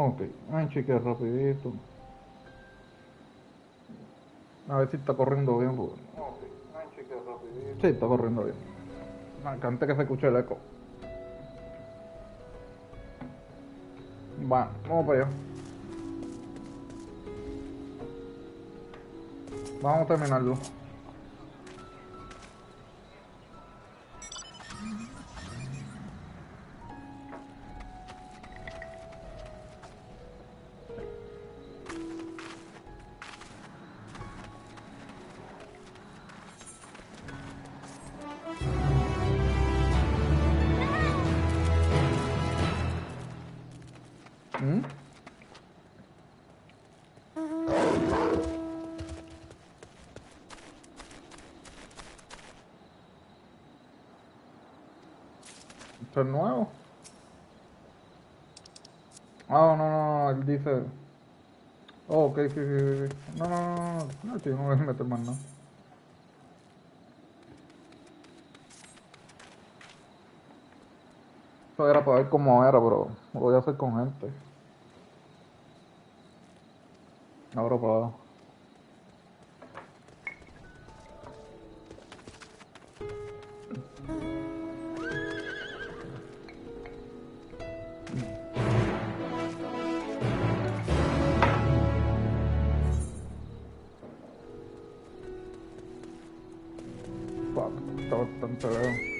Ok, ay, chequear rapidito. A ver si está corriendo bien. Ok, ay, chequear rapidito. Sí, está corriendo bien. Antes que se escuche el eco. Va, vamos para allá. Vamos a terminarlo. ¿Mm? ¿Esto es nuevo? Ah, no, no, no, él dice... Oh, ok, sí, sí, sí, sí. No, no, no, no, no, chico, no voy a meter más nada. Eso era para ver cómo era, pero lo voy a hacer con gente. Ahora para... Fuck, está bastante lejos.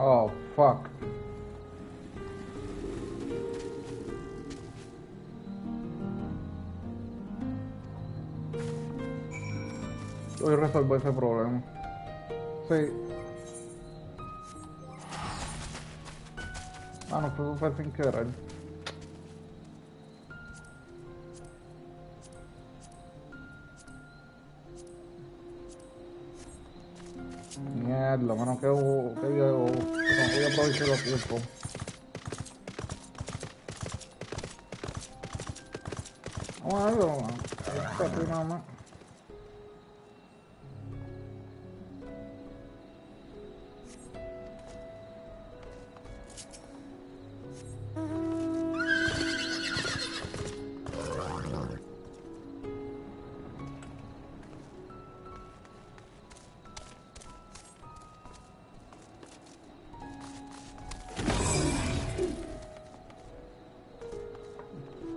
Oh, fuck. Voy a resolver ese problema. Sí. Ah, no, eso fue sin querer. Mierda, mano, que viejo. No voy a aprovechar los tiempos. Vamos a verlo, mano. Está así nada más.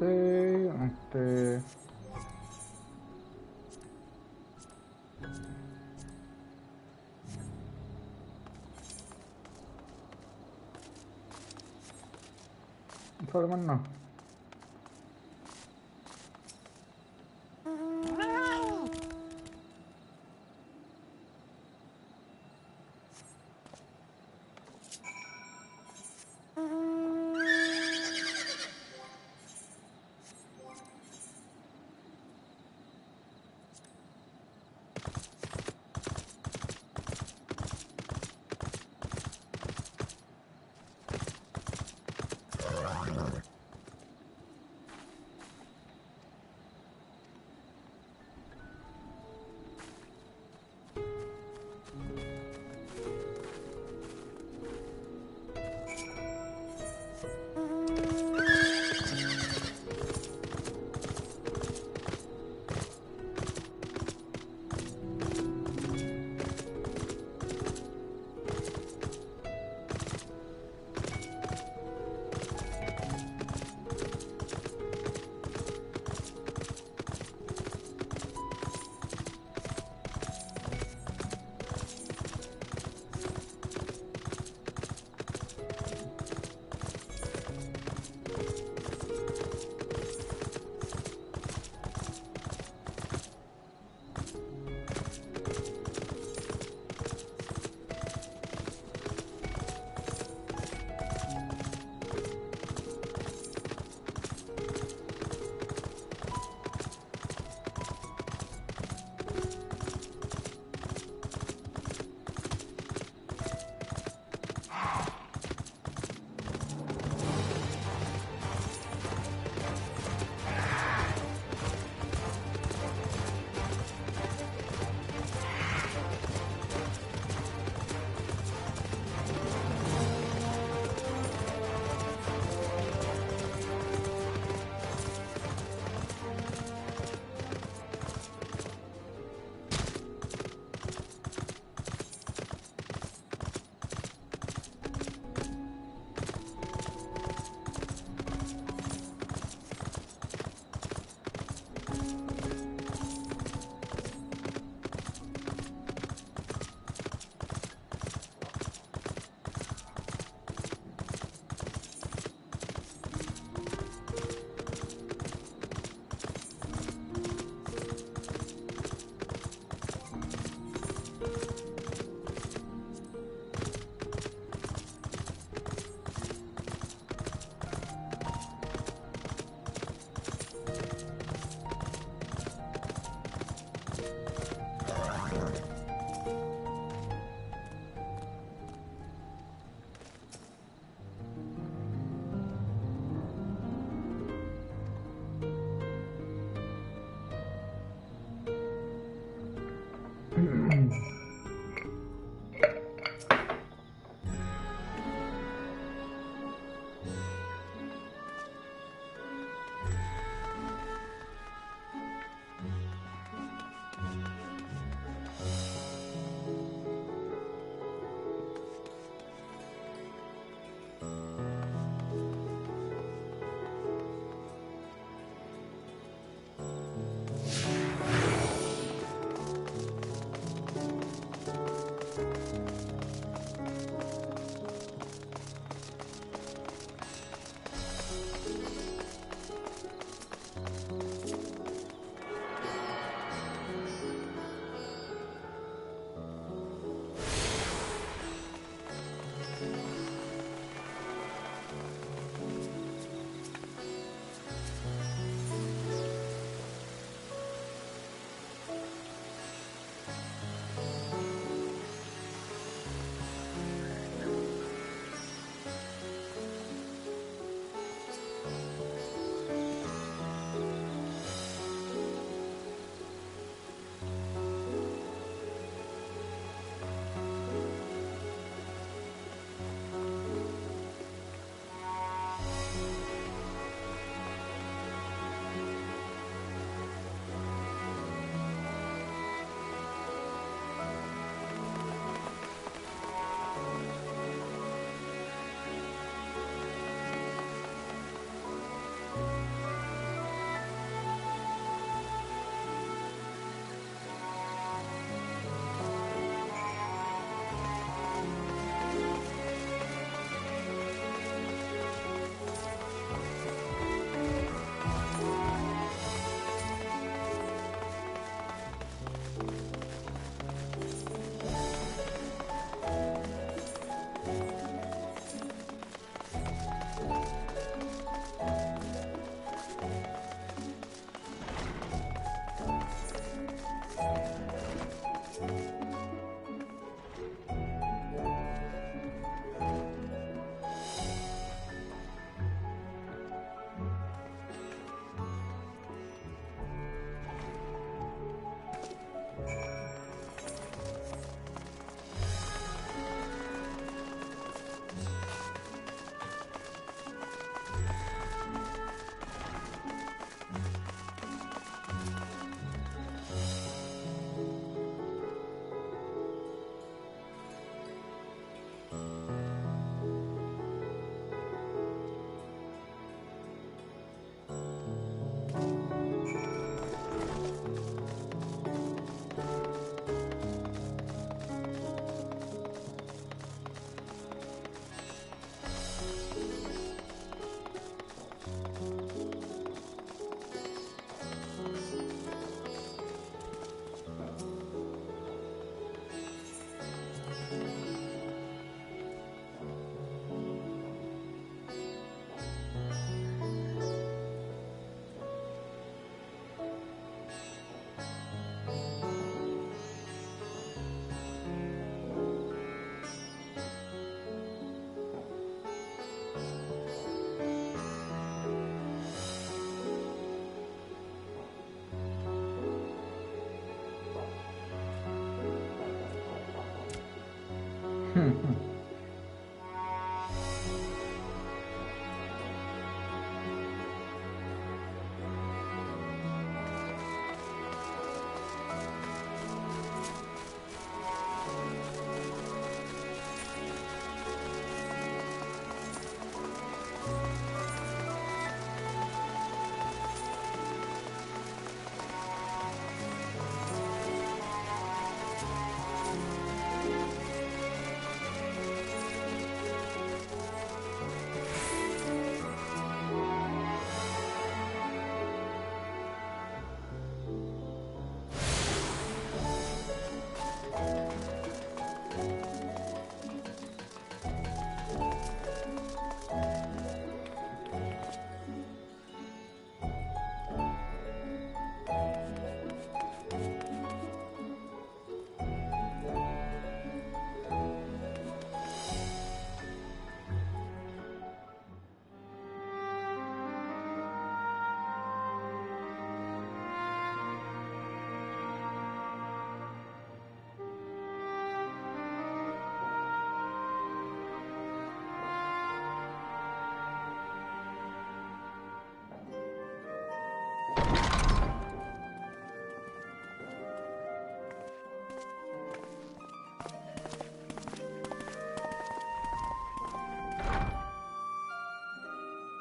Sí, no sabe más nada.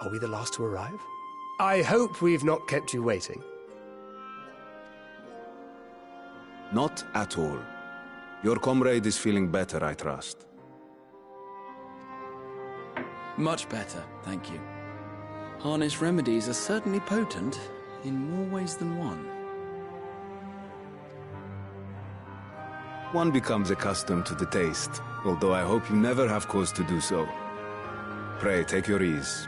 Are we the last to arrive? I hope we've not kept you waiting. Not at all. Your comrade is feeling better, I trust. Much better, thank you. Harness remedies are certainly potent, in more ways than one. One becomes accustomed to the taste, although I hope you never have cause to do so. Pray, take your ease.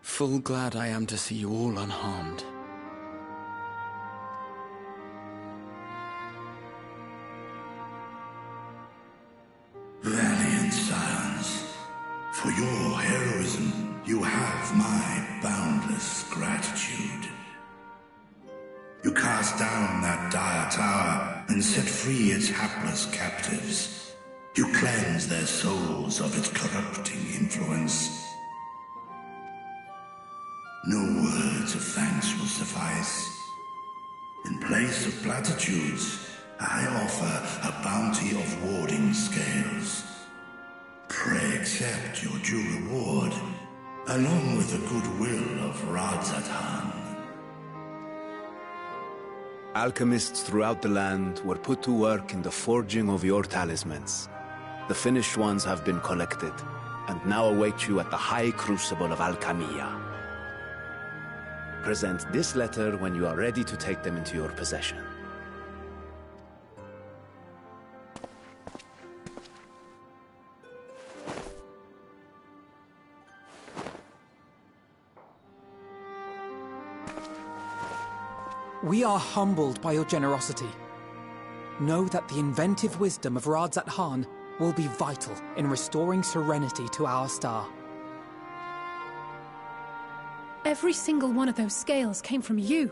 Full glad I am to see you all unharmed. Valiant scions, for your heroism, you have my boundless gratitude. You cast down that dire tower and set free its hapless captives. You cleanse their souls of its corrupting influence. No words of thanks will suffice. In place of platitudes, I offer a bounty of warding scales. Pray accept your due reward, along with the goodwill of Radzatan. Alchemists throughout the land were put to work in the forging of your talismans. The finished ones have been collected, and now await you at the High Crucible of Alchemia. Present this letter when you are ready to take them into your possession. We are humbled by your generosity. Know that the inventive wisdom of Radzatan will be vital in restoring serenity to our star. Every single one of those scales came from you,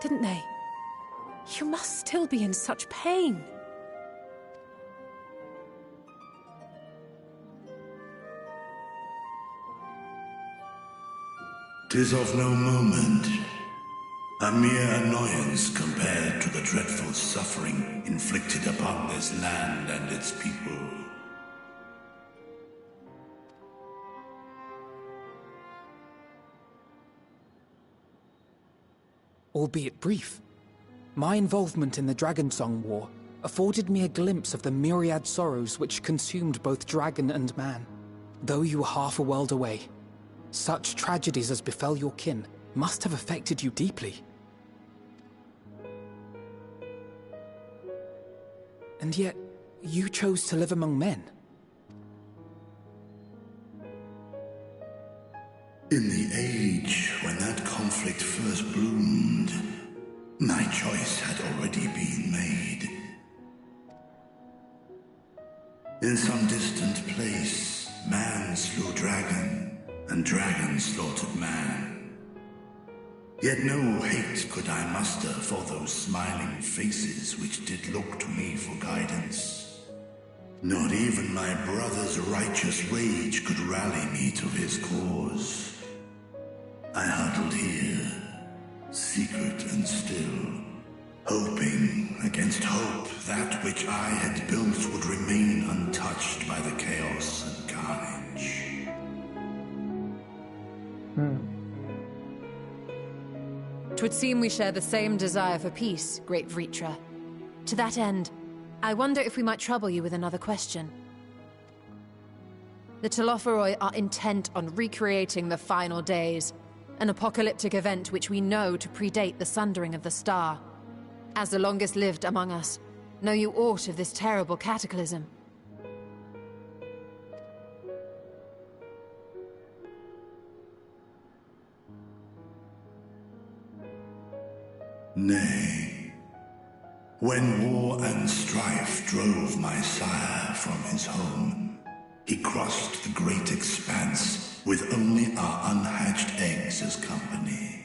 didn't they? You must still be in such pain. 'Tis of no moment. A mere annoyance compared to the dreadful suffering inflicted upon this land and its people. Albeit brief, my involvement in the Dragonsong War afforded me a glimpse of the myriad sorrows which consumed both dragon and man. Though you were half a world away, such tragedies as befell your kin must have affected you deeply. And yet, you chose to live among men. In the age when that conflict first bloomed, my choice had already been made. In some distant place, man slew dragon, and dragon slaughtered man. Yet no hate could I muster for those smiling faces which did look to me for guidance. Not even my brother's righteous rage could rally me to his cause. I huddled here, secret and still, hoping against hope that which I had built would remain untouched by the chaos and carnage. Twould seem we share the same desire for peace, great Vritra. To that end, I wonder if we might trouble you with another question. The Telophoroi are intent on recreating the final days, an apocalyptic event which we know to predate the sundering of the star. As the longest lived among us, know you aught of this terrible cataclysm? Nay. When war and strife drove my sire from his home, he crossed the great expanse with only our unhatched eggs as company.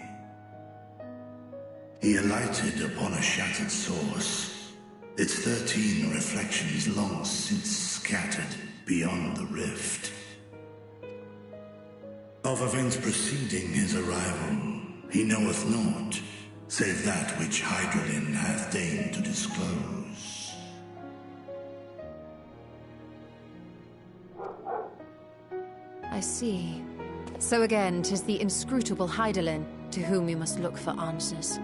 He alighted upon a shattered source, its 13 reflections long since scattered beyond the rift. Of events preceding his arrival, he knoweth naught, save that which Hydralin hath deigned to disclose. I see. So again, 'tis the inscrutable Hydaelyn to whom we must look for answers.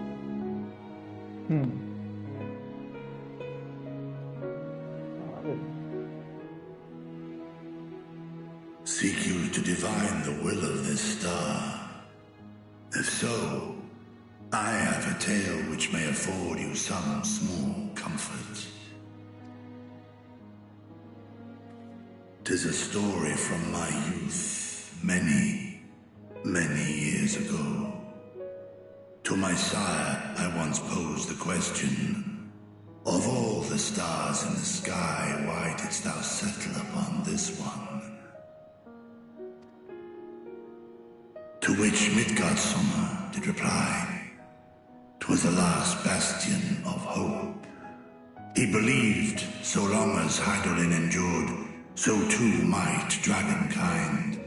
Seek you to divine the will of this star? If so, I have a tale which may afford you some small comfort. 'Tis a story from my youth, many, many years ago. To my sire, I once posed the question, of all the stars in the sky, why didst thou settle upon this one? To which Midgardsormr did reply, 'twas the last bastion of hope. He believed so long as Hydaelyn endured, so too might dragonkind.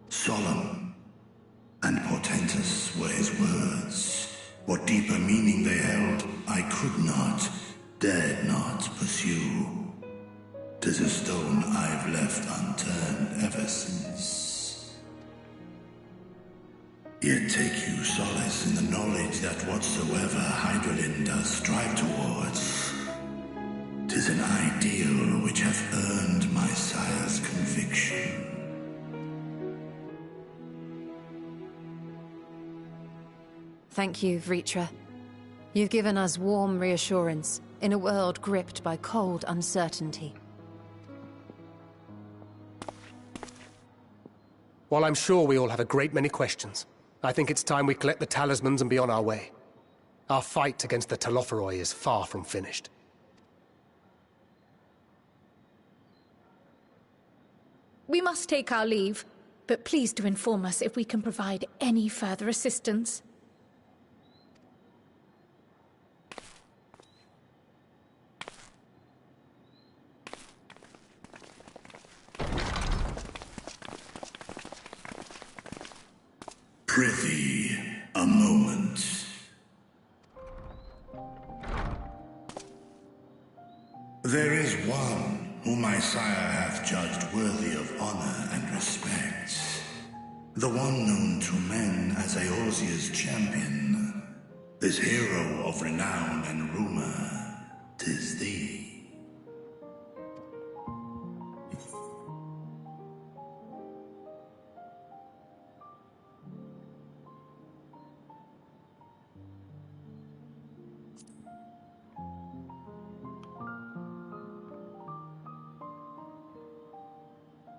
Solemn and portentous were his words. What deeper meaning they held, I could not, dared not pursue. 'Tis a stone I've left unturned ever since. Yet take you solace in the knowledge that whatsoever Hydaelyn does strive towards, 'tis an ideal which hath earned my sire's conviction. Thank you, Vritra. You've given us warm reassurance in a world gripped by cold uncertainty. While I'm sure we all have a great many questions, I think it's time we collect the talismans and be on our way. Our fight against the Telophoroi is far from finished. We must take our leave, but please do inform us if we can provide any further assistance. Prithee, a moment. There is one whom my sire hath judged worthy of honor and respect. The one known to men as Eorzea's champion. This hero of renown and rumor, 'tis thee.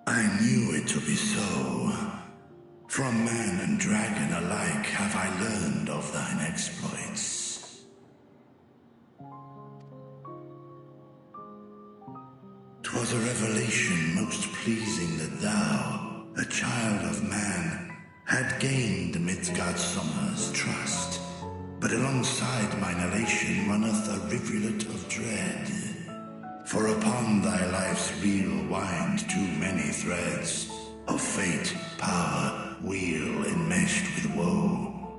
I knew it to be so. From man and dragon alike have I learned of thine exploits. 'Twas was a revelation most pleasing that thou, a child of man, had gained Midgardsormr's trust. But alongside mine elation runneth a rivulet of dread. For upon thy life's reel wind too many threads of fate, power, weal enmeshed with woe.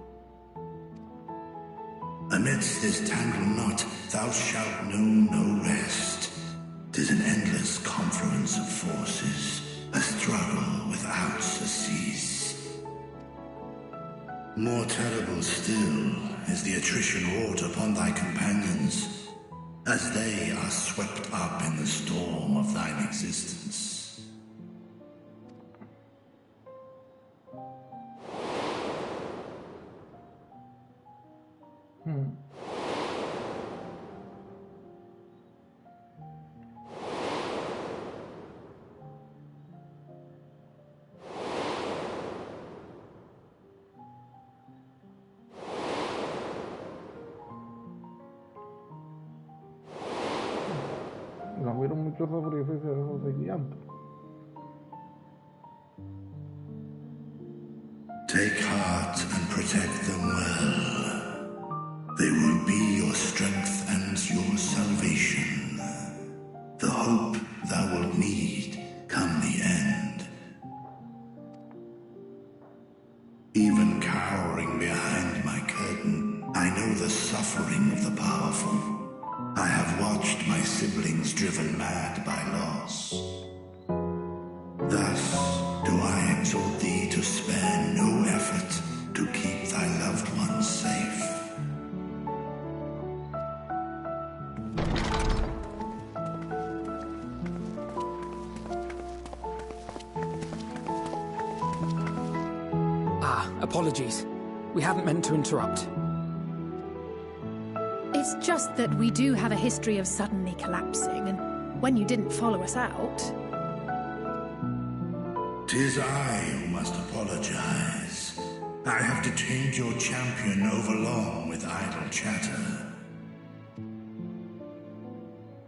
Amidst this tangled knot thou shalt know no rest. 'Tis an endless confluence of forces, a struggle without surcease. More terrible still is the attrition wrought upon thy companions, as they are swept up in the storm of thine existence. La vieron muchos sacrificios de esos seguiantes. Take heart and protect them well. They will be your strength and your salvation. The hope thou wilt need come the end. Even cowering behind my curtain, I know the suffering of the powerful. I have watched my siblings driven mad by loss. Thus do I exhort thee to spare no effort to keep thy loved ones safe. Apologies. We hadn't meant to interrupt. It's just that we do have a history of suddenly collapsing, and when you didn't follow us out... 'Tis I who must apologize. I have detained your champion overlong with idle chatter.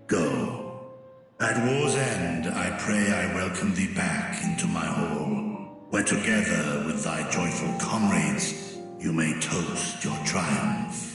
Go. At war's end, I pray I welcome thee back into my hall, where together with thy joyful comrades, you may toast your triumph.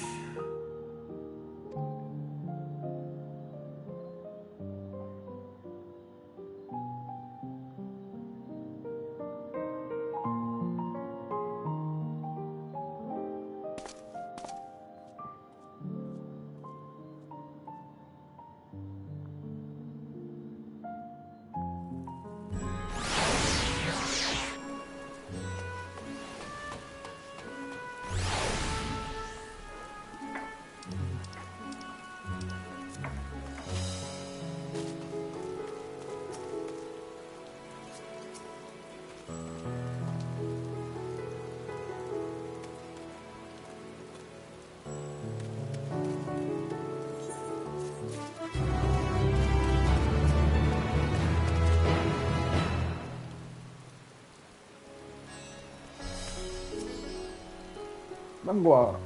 Endwalker.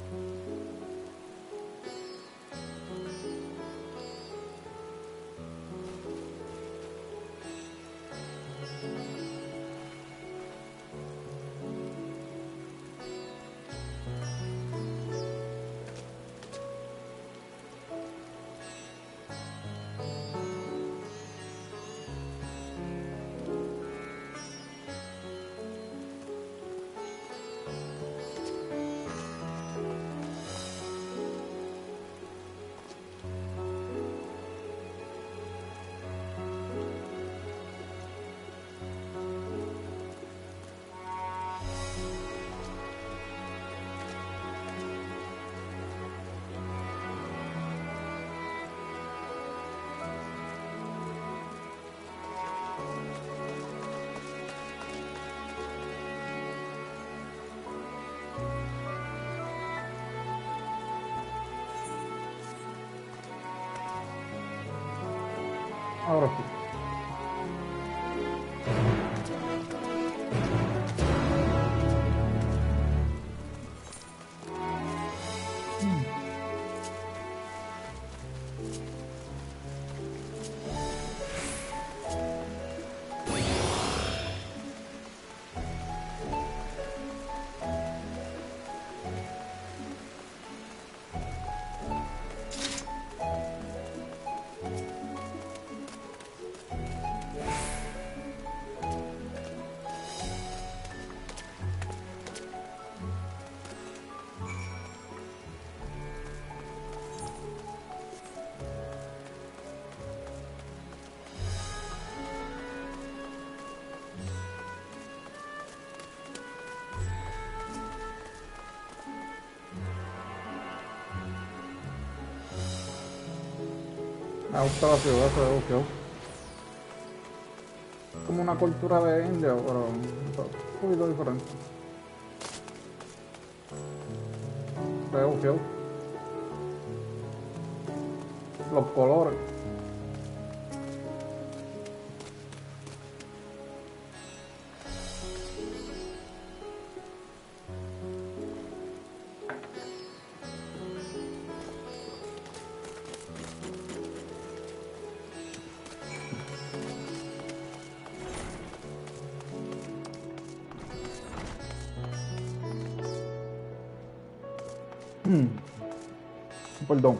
Ahora sí. Me gusta la ciudad, se ve buqueo. Como una cultura de India, pero un poquito diferente. Se ve buqueo. Los colores. Perdón.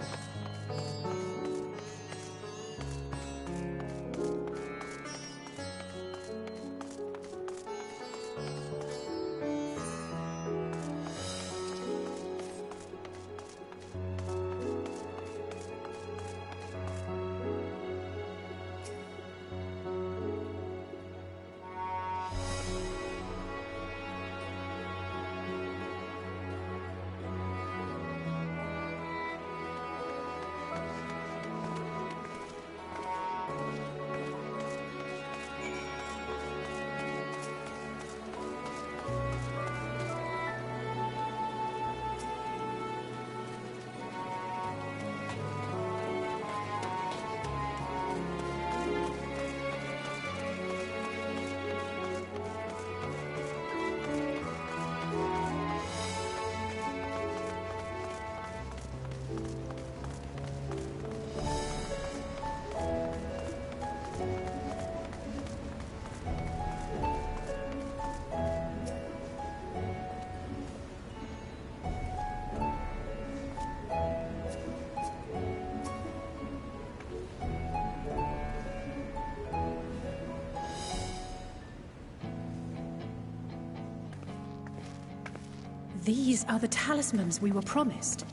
These are the talismans we were promised.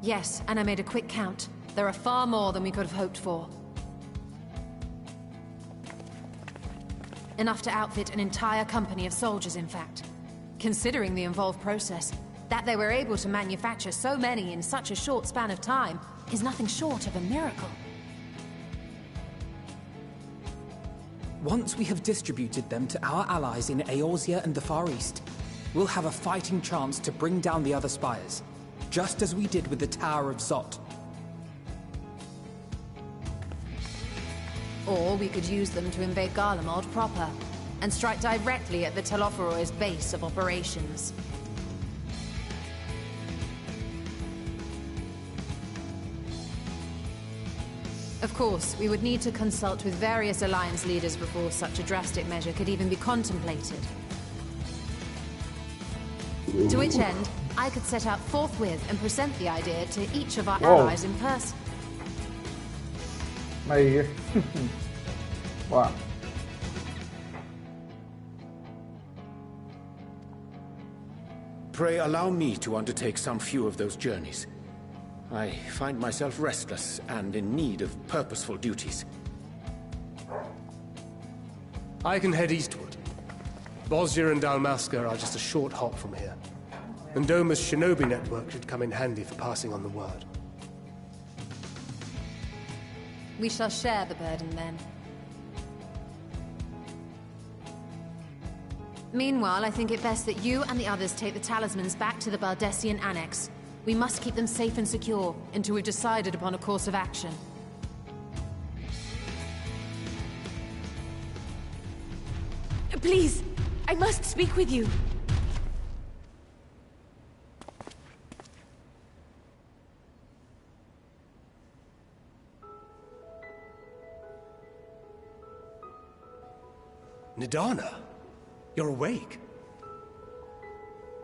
Yes, and I made a quick count. There are far more than we could have hoped for. Enough to outfit an entire company of soldiers, in fact. Considering the involved process, that they were able to manufacture so many in such a short span of time is nothing short of a miracle. Once we have distributed them to our allies in Eorzea and the Far East, we'll have a fighting chance to bring down the other spires, just as we did with the Tower of Zot. Or we could use them to invade Garlemald proper, and strike directly at the Telophoroid's base of operations. Of course, we would need to consult with various Alliance leaders before such a drastic measure could even be contemplated. To which end, I could set out forthwith and present the idea to each of our allies in person. Ahí. Wow. Pray allow me to undertake some few of those journeys. I find myself restless and in need of purposeful duties. I can head eastward. Bosnia and Dalmasca are just a short hop from here. And Doma's shinobi network should come in handy for passing on the word. We shall share the burden then. Meanwhile, I think it best that you and the others take the talismans back to the Baldessian Annex. We must keep them safe and secure until we've decided upon a course of action. Please, I must speak with you. Nidana, you're awake.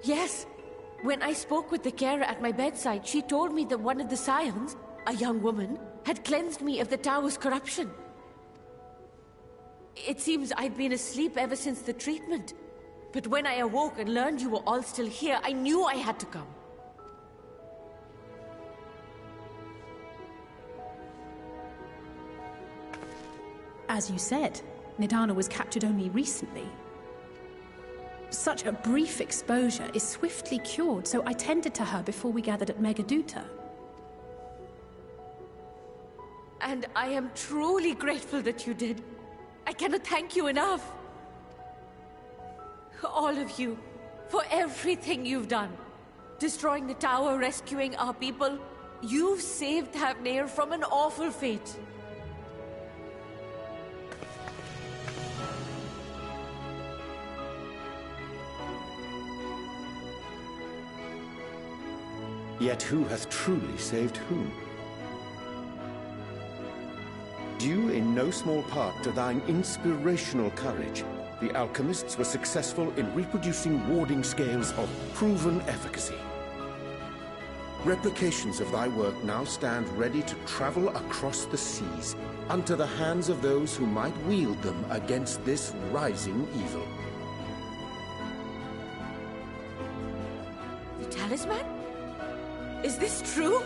Yes. When I spoke with the carer at my bedside, she told me that one of the scions, a young woman, had cleansed me of the tower's corruption. It seems I'd been asleep ever since the treatment. But when I awoke and learned you were all still here, I knew I had to come. As you said, Nidana was captured only recently. Such a brief exposure is swiftly cured, so I tended to her before we gathered at Megaduta. And I am truly grateful that you did. I cannot thank you enough. All of you, for everything you've done. Destroying the tower, rescuing our people. You've saved Thavnair from an awful fate. Yet who hath truly saved whom? Due in no small part to thine inspirational courage, the alchemists were successful in reproducing warding scales of proven efficacy. Replications of thy work now stand ready to travel across the seas, unto the hands of those who might wield them against this rising evil. The talisman? Is this true?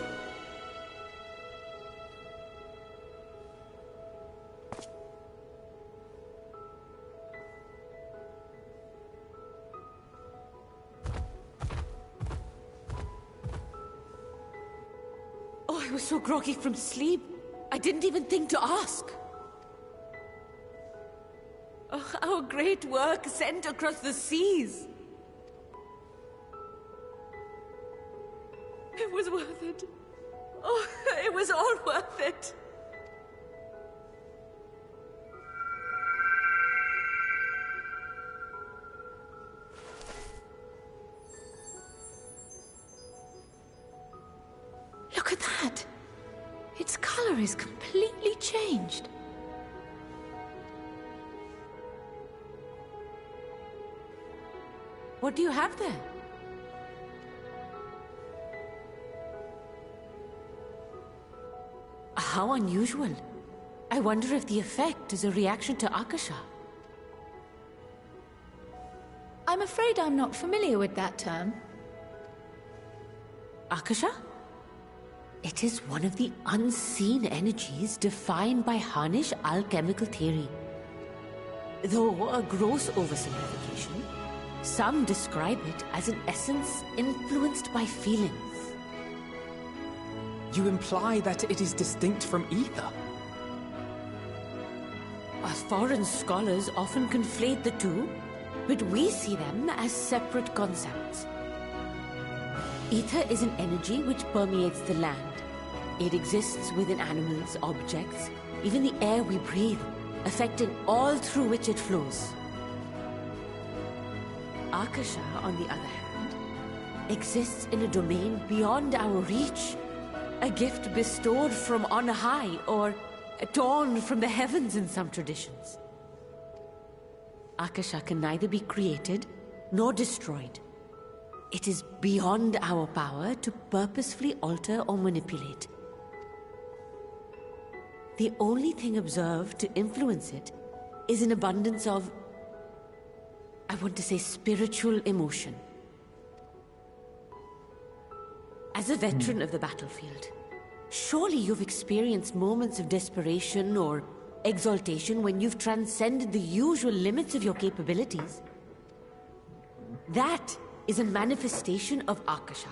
Oh, I was so groggy from sleep. I didn't even think to ask. Oh, our great work sent across the seas. It was worth it. Oh, it was all worth it. Look at that. Its color is completely changed. What do you have there? How unusual. I wonder if the effect is a reaction to Akasha. I'm afraid I'm not familiar with that term. Akasha? It is one of the unseen energies defined by Harnish alchemical theory. Though a gross oversimplification, some describe it as an essence influenced by feelings. You imply that it is distinct from ether? Foreign scholars often conflate the two, but we see them as separate concepts. Ether is an energy which permeates the land. It exists within animals, objects, even the air we breathe, affecting all through which it flows. Akasha, on the other hand, exists in a domain beyond our reach. A gift bestowed from on high, or torn from the heavens in some traditions. Akasha can neither be created nor destroyed. It is beyond our power to purposefully alter or manipulate. The only thing observed to influence it is an abundance of, I want to say, spiritual emotion. As a veteran of the battlefield, surely you've experienced moments of desperation or exaltation when you've transcended the usual limits of your capabilities. That is a manifestation of Akasha,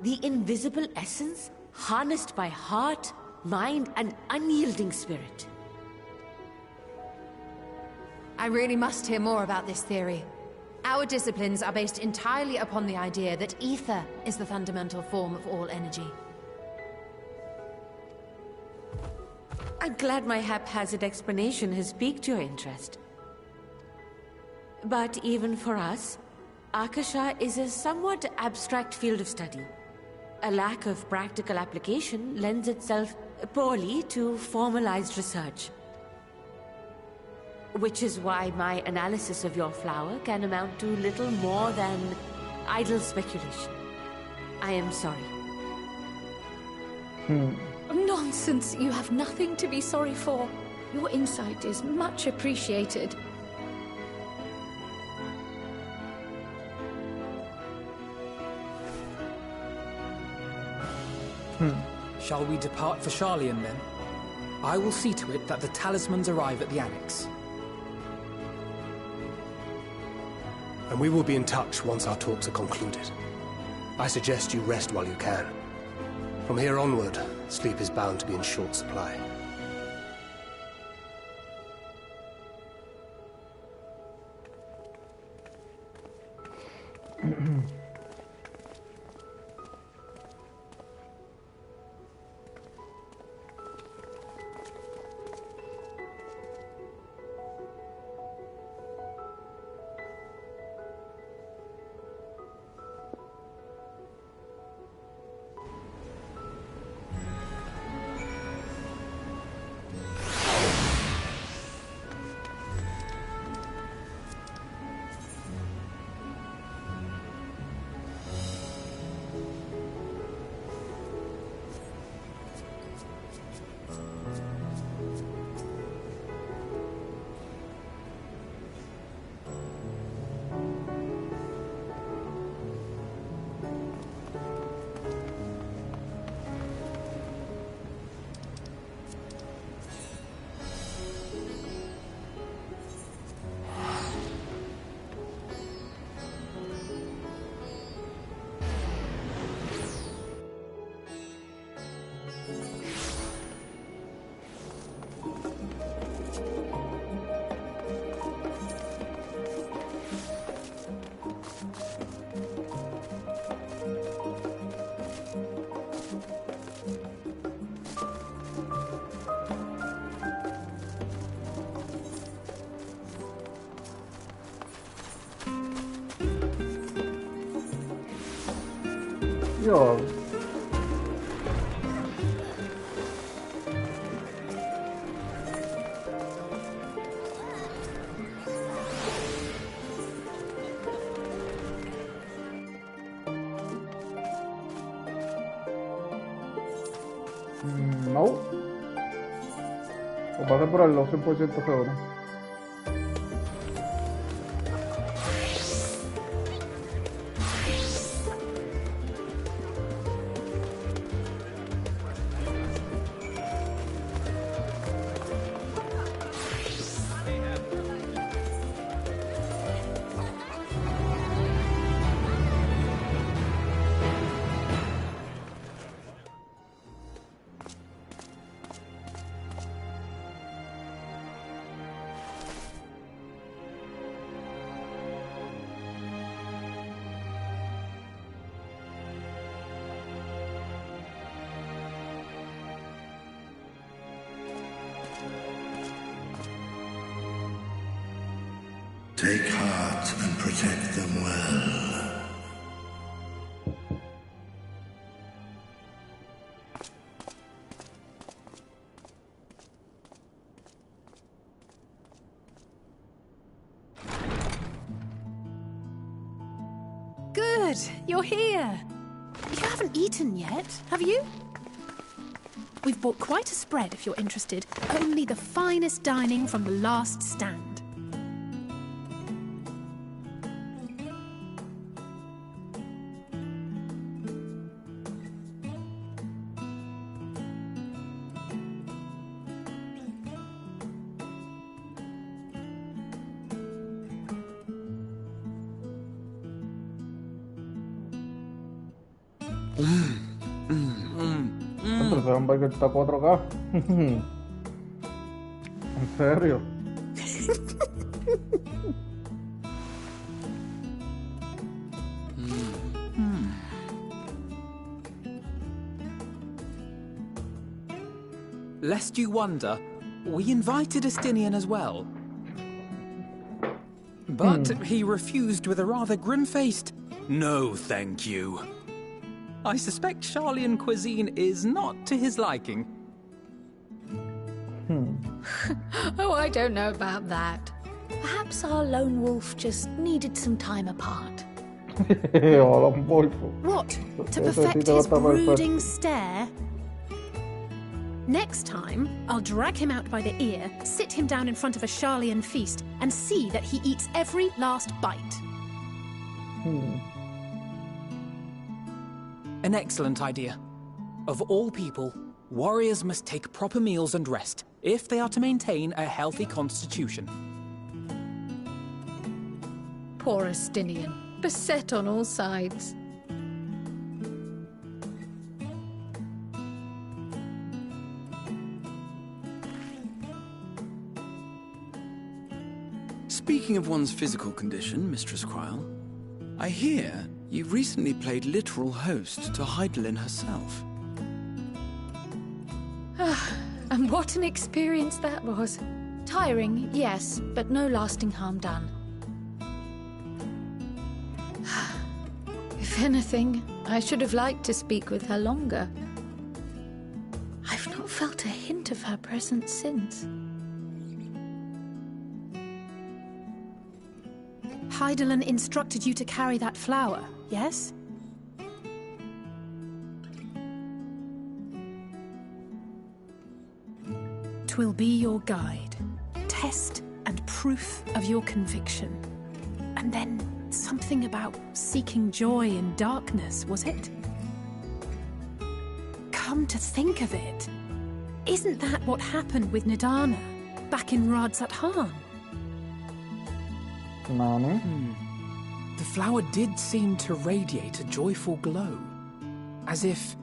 the invisible essence harnessed by heart, mind, and unyielding spirit. I really must hear more about this theory. Our disciplines are based entirely upon the idea that ether is the fundamental form of all energy. I'm glad my haphazard explanation has piqued your interest. But even for us, Akasha is a somewhat abstract field of study. A lack of practical application lends itself poorly to formalized research. Which is why my analysis of your flower can amount to little more than idle speculation. I am sorry. Nonsense. You have nothing to be sorry for. Your insight is much appreciated. Shall we depart for Sharlayan then? I will see to it that the talismans arrive at the Annex. And we will be in touch once our talks are concluded. I suggest you rest while you can. From here onward, sleep is bound to be in short supply. aquí abajo. No. O pasa por el 12% seguro. Take heart and protect them well. Good, you're here. You haven't eaten yet, have you? We've bought quite a spread if you're interested. Only the finest dining from the last stand. Pero ese hamburger está 4K. ¿En serio? Lest you wonder, we invited Estinian as well. But he refused with a rather grim-faced, "No, thank you." I suspect Charlian cuisine is not to his liking. Oh, I don't know about that. Perhaps our lone wolf just needed some time apart. What? To perfect his brooding stare? Next time, I'll drag him out by the ear, sit him down in front of a Charlian feast, and see that he eats every last bite. An excellent idea. Of all people, warriors must take proper meals and rest if they are to maintain a healthy constitution. Poor Estinian, beset on all sides. Speaking of one's physical condition, Mistress Cryle, I hear you've recently played literal host to Heidelin herself. And what an experience that was. Tiring, yes, but no lasting harm done. If anything, I should have liked to speak with her longer. I've not felt a hint of her presence since. Heidelin instructed you to carry that flower, yes? Twill be your guide, test and proof of your conviction. And then something about seeking joy in darkness, was it? Come to think of it, isn't that what happened with Nidana back in Radzat-Han? The flower did seem to radiate a joyful glow, as if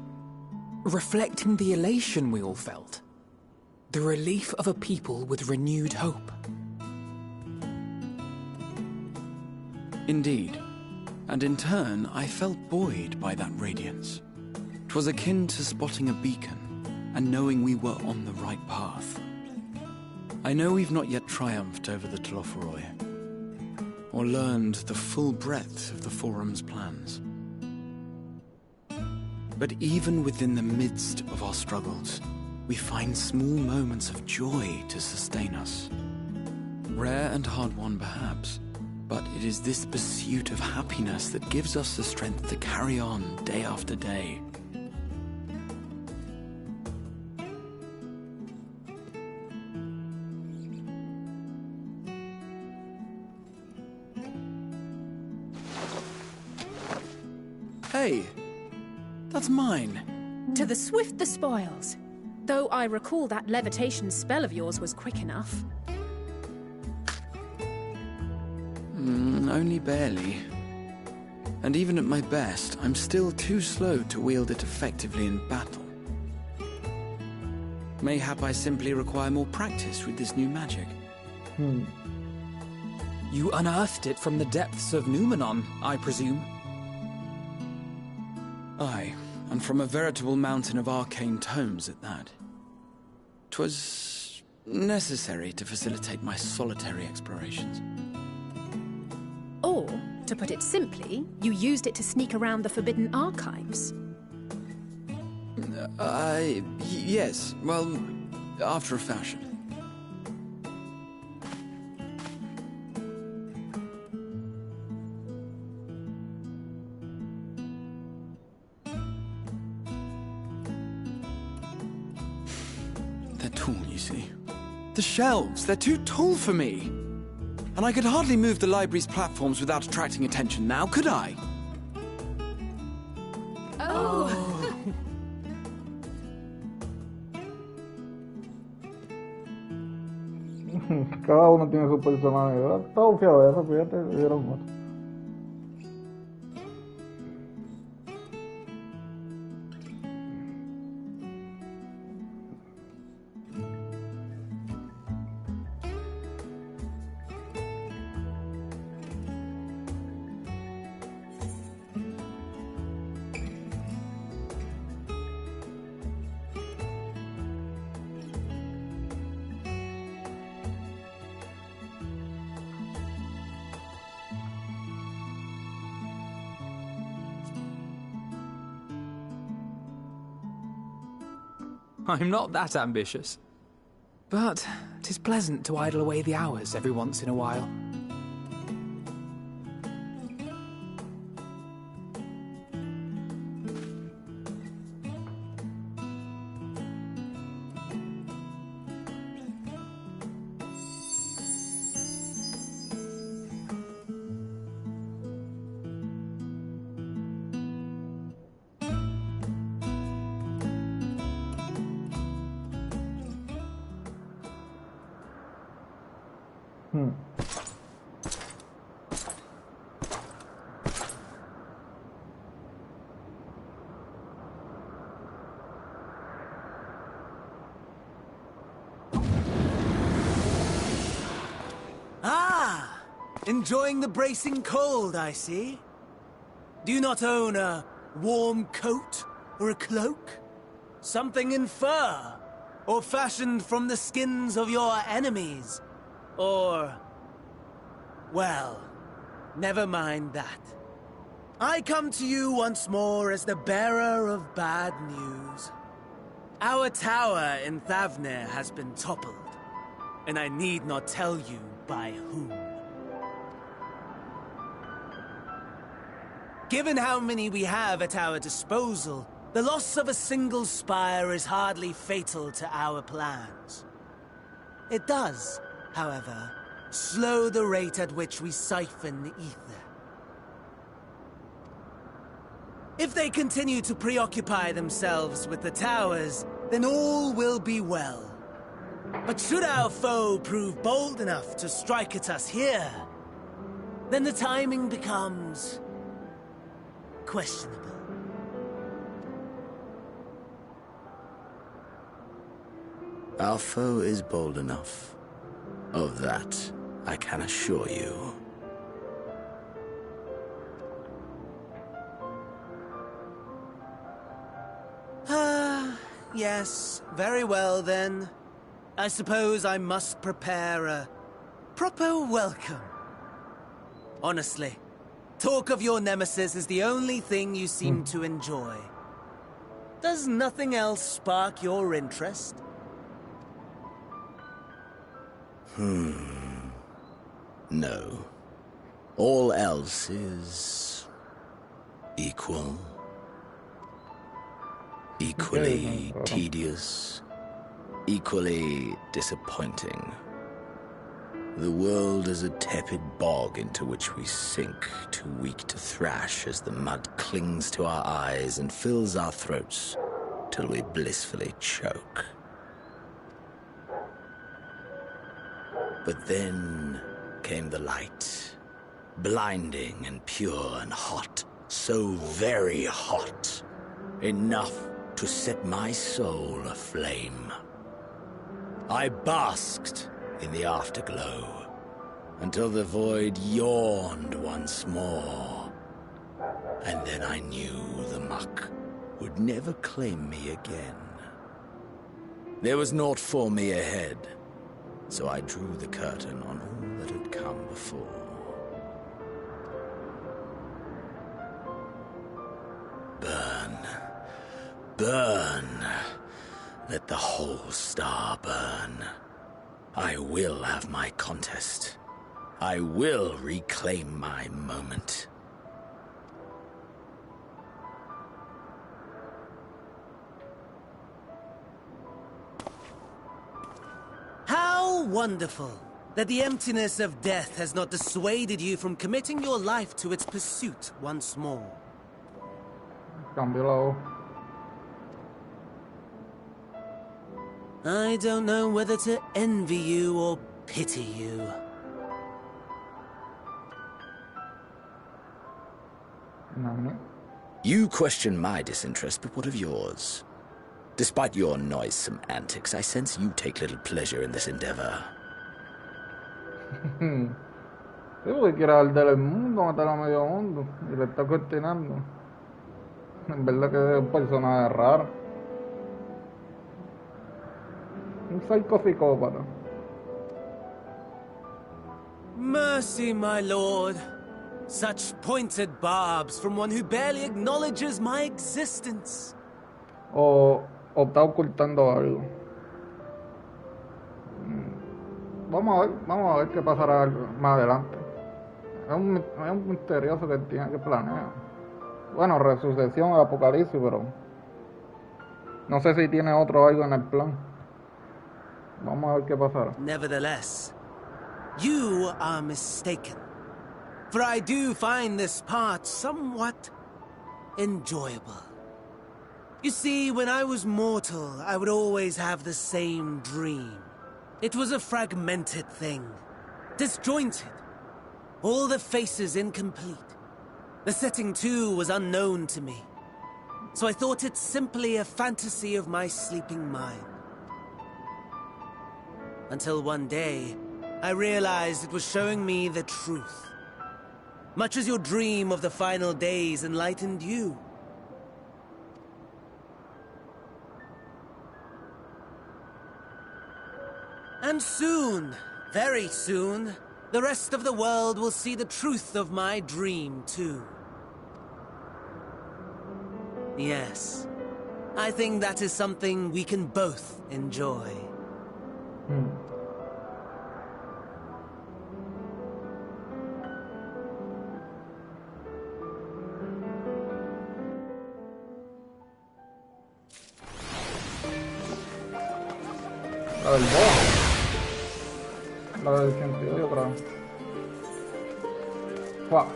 reflecting the elation we all felt, the relief of a people with renewed hope. Indeed, and in turn I felt buoyed by that radiance. 'Twas akin to spotting a beacon and knowing we were on the right path. I know we've not yet triumphed over the Tlofuroi, or learned the full breadth of the Forum's plans. But even within the midst of our struggles, we find small moments of joy to sustain us. Rare and hard-won, perhaps, but it is this pursuit of happiness that gives us the strength to carry on day after day. Hey, that's mine. To the swift the spoils. Though I recall that levitation spell of yours was quick enough. Only barely. And even at my best, I'm still too slow to wield it effectively in battle. Mayhap I simply require more practice with this new magic. You unearthed it from the depths of Numenon, I presume? Aye, and from a veritable mountain of arcane tomes at that. 'Twas necessary to facilitate my solitary explorations. Or, to put it simply, you used it to sneak around the Forbidden Archives. Yes, well, after a fashion. They're tall, you see. The shelves, they're too tall for me. And I could hardly move the library's platforms without attracting attention now, could I? Cada uno tiene su personalidad. Está bufiado eso, fíjate, se dieron cuenta. I'm not that ambitious. But 'tis pleasant to idle away the hours every once in a while. Enjoying the bracing cold, I see. Do you not own a warm coat or a cloak? Something in fur? Or fashioned from the skins of your enemies? Or... well, never mind that. I come to you once more as the bearer of bad news. Our tower in Thavnir has been toppled, and I need not tell you by whom. Given how many we have at our disposal, the loss of a single spire is hardly fatal to our plans. It does, however, slow the rate at which we siphon ether. If they continue to preoccupy themselves with the towers, then all will be well. But should our foe prove bold enough to strike at us here, then the timing becomes... questionable. Our foe is bold enough. Of that, I can assure you. Yes, very well then. I suppose I must prepare a proper welcome. Honestly, talk of your nemesis is the only thing you seem to enjoy. Does nothing else spark your interest? No. All else is equal. Equally tedious. Equally disappointing. The world is a tepid bog into which we sink, too weak to thrash as the mud clings to our eyes and fills our throats till we blissfully choke. But then came the light, blinding and pure and hot, so very hot, enough to set my soul aflame. I basked in the afterglow until the void yawned once more. And then I knew the muck would never claim me again. There was naught for me ahead, so I drew the curtain on all that had come before. Burn, burn, let the whole star burn. I will have my contest. I will reclaim my moment. How wonderful that the emptiness of death has not dissuaded you from committing your life to its pursuit once more. Cambio la voz. I don't know whether to envy you or pity you. You question my disinterest, but what of yours? Despite your noisome antics, I sense you take little pleasure in this endeavor. Sí, porque quiere arder el mundo, matar a medio mundo, y le está cuestionando. En verdad que es un personaje raro. Un psicópata. Mercy, my lord. Such pointed barbs from one who barely acknowledges my existence. O está ocultando algo. Vamos a ver qué pasará más adelante. Es un misterioso que tiene que planear. Bueno, resucesión, apocalipsis, pero no sé si tiene otro algo en el plan. Vamos a ver qué pasará. Nevertheless, you are mistaken. For I do find this part somewhat enjoyable. You see, when I was mortal, I would always have the same dream. It was a fragmented thing, disjointed, all the faces incomplete. The setting, too, was unknown to me. So I thought it simply a fantasy of my sleeping mind. Until one day, I realized it was showing me the truth. Much as your dream of the final days enlightened you. And soon, very soon, the rest of the world will see the truth of my dream, too. Yes, I think that is something we can both enjoy. La del boss. La del sentido de otra. ¡Fua!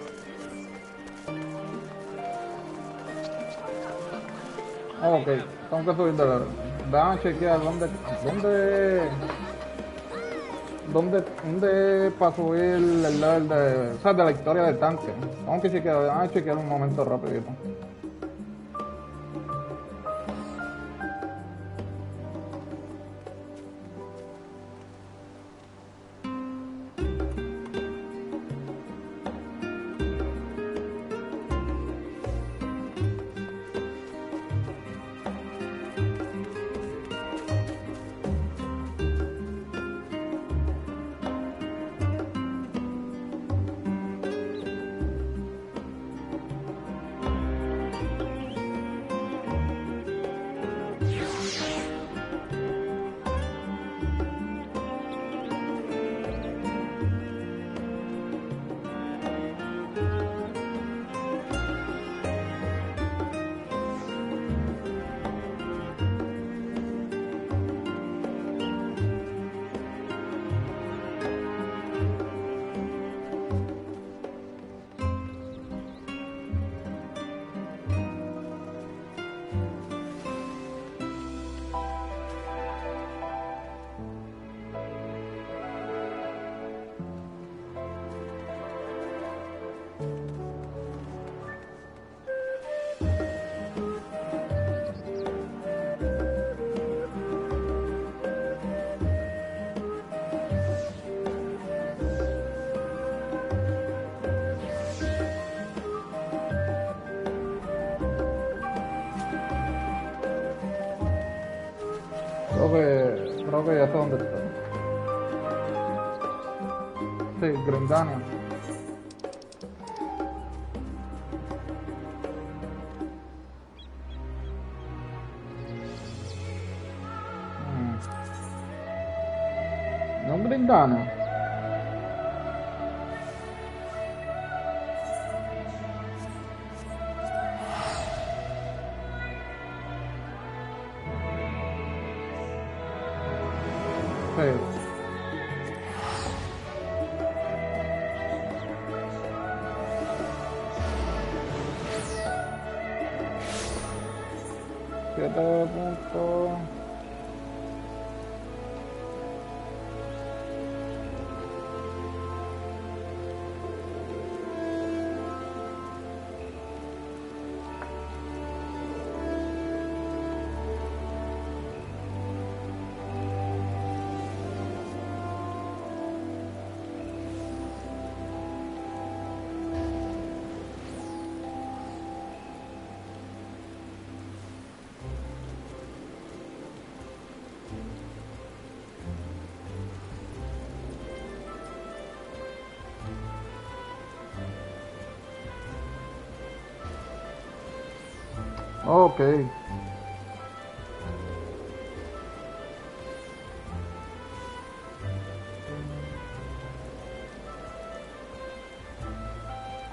Ok, tengo que subir de la... Déjame chequear dónde para subir el level de... O sea, de la historia del tanque. Tengo que chequear, déjame chequear un momento rapidito. Creo que ya sé dónde está. Sí, Grindania. No, Grindania. Sí. Siete puntos. Ok.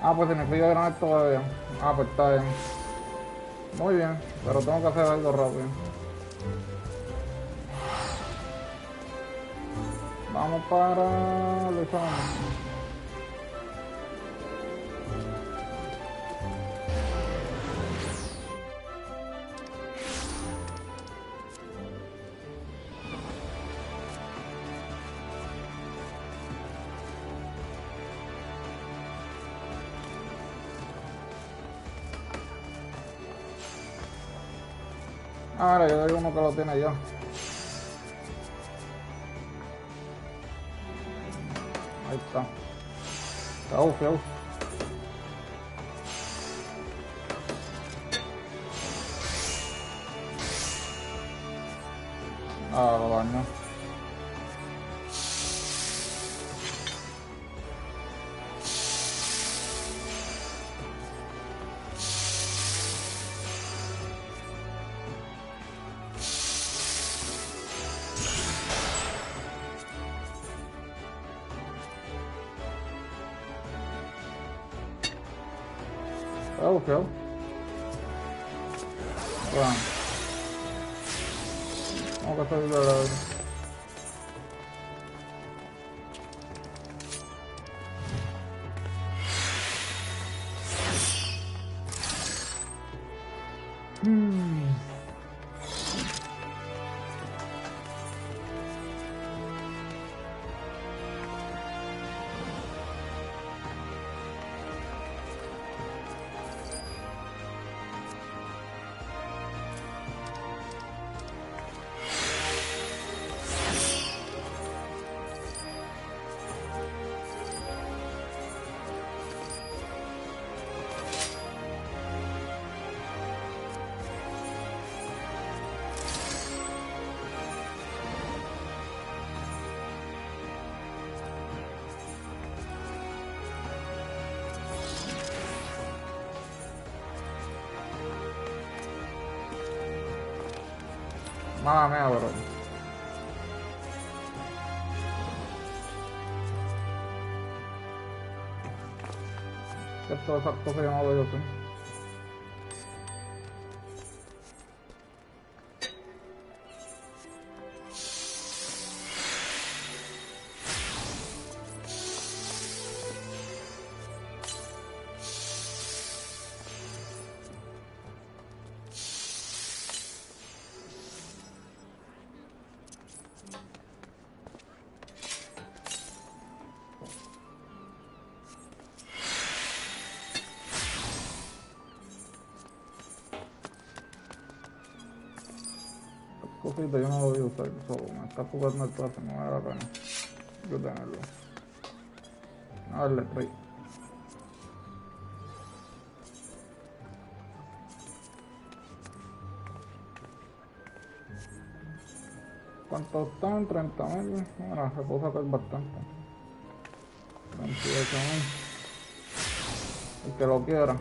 Ah, pues significa que no es todavía. Ah, pues está bien. Muy bien, pero tengo que hacer algo rápido. Vamos para el examen. Ahora yo digo uno que lo tiene ya. Ahí está. Fiau, fiau. Ah, lo dañó. Fiau, fiau. Bueno. Vamos a hacer la... Mala mía, bro. Que todas esas cosas yo no lo sé. Cosita yo no lo voy a usar, solo me está jugando el plazo, no me da la pena yo tenerlo. A darle rey. ¿Cuánto están? 30.000. Bueno, se puede sacar bastante. 38.000. El que lo quiera.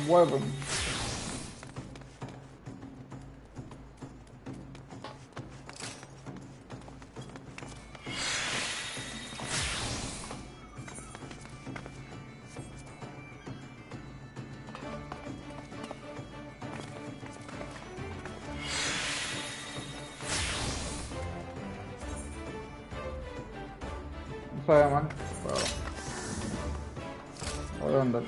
Weapon. No se ve mal, pero voy a vender.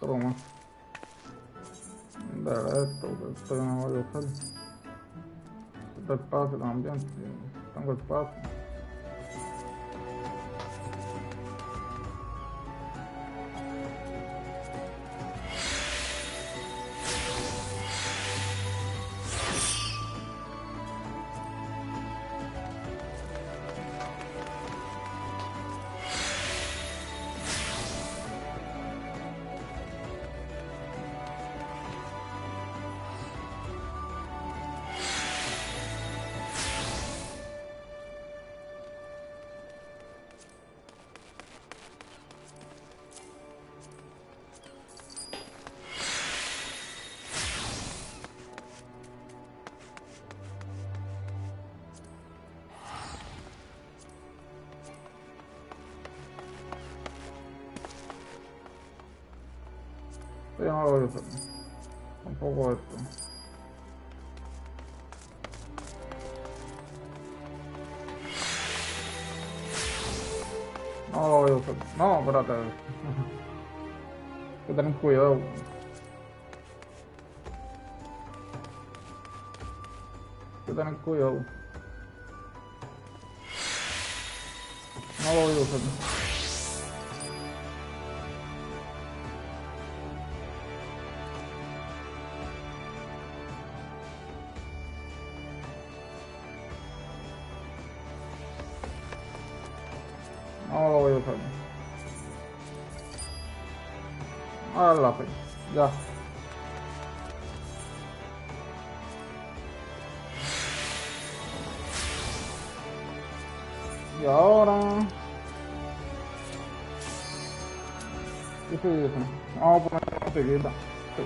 Toma. Daré esto, que esto no voy a usar. Este espacio también, si tengo espacio. Yo no lo voy a usar. Tampoco esto. No lo voy a usar. No, espérate. Hay que tener cuidado. Hay que tener cuidado. No lo voy a usar. No lo voy a usar. Ahora la fe. Ya. Y ahora... ¿Qué se dice? Vamos a poner una musiquita. Sí.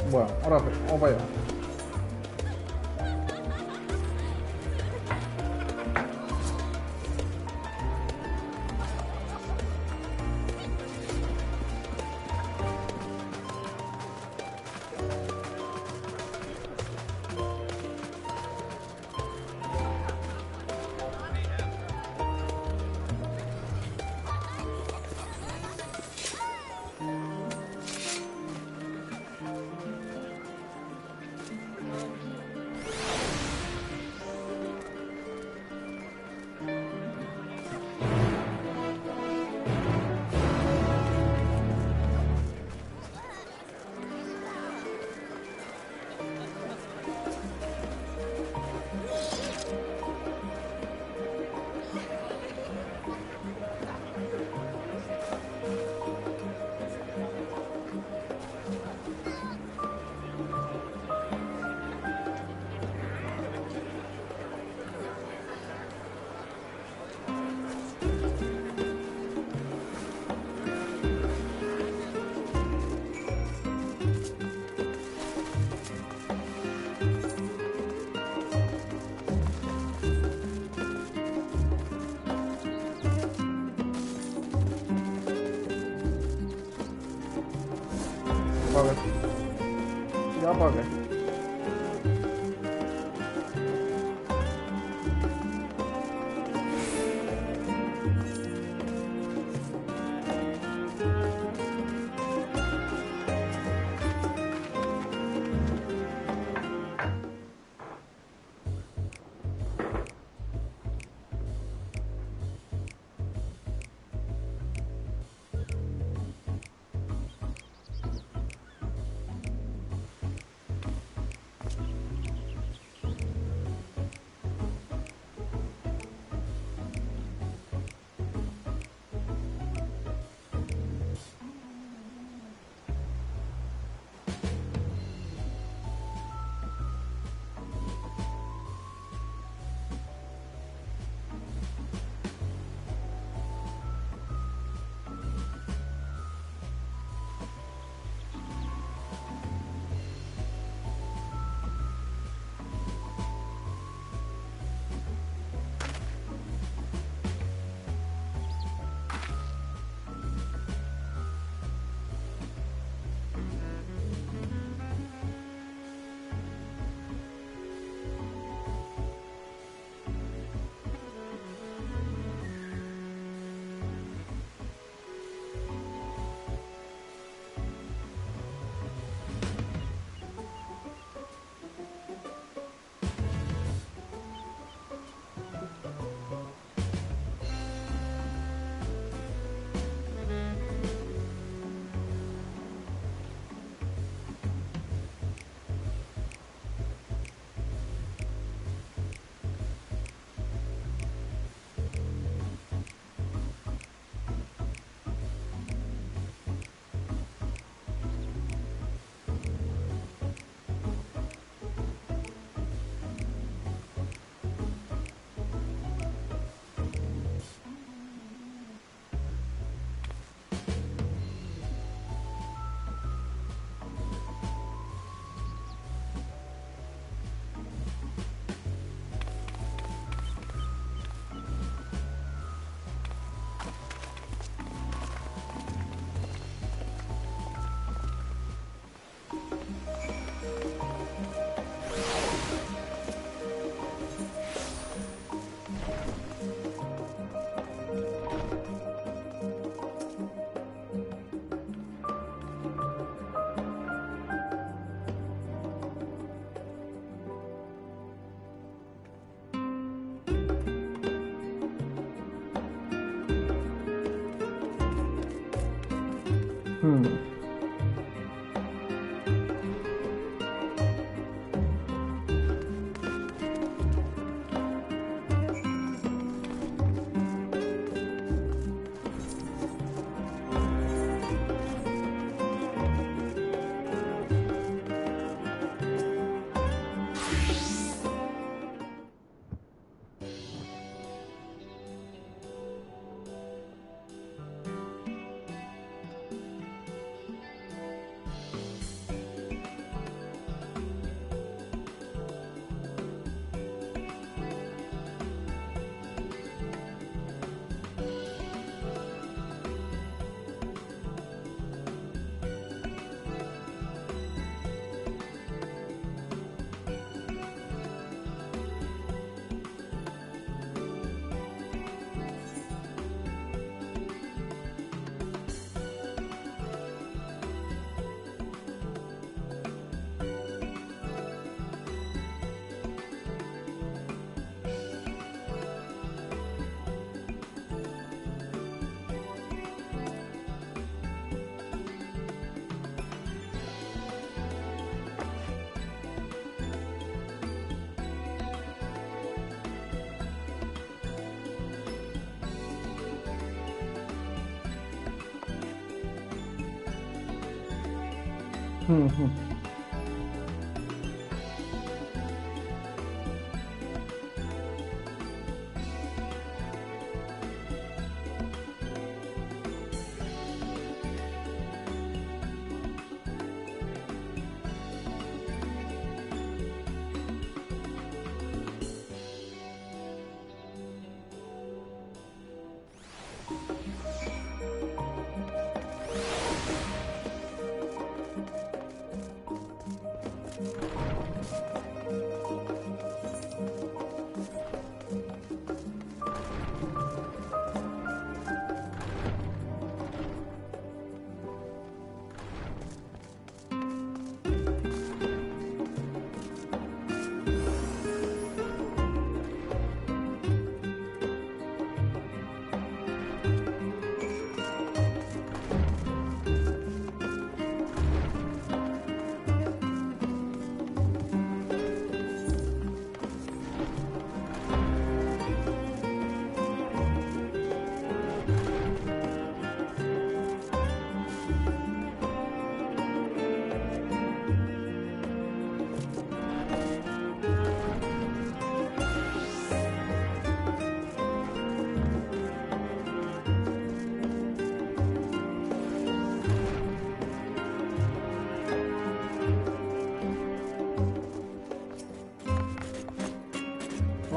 Bueno, ahora sí, vamos para allá. ¿Para qué? ¿Ya para qué?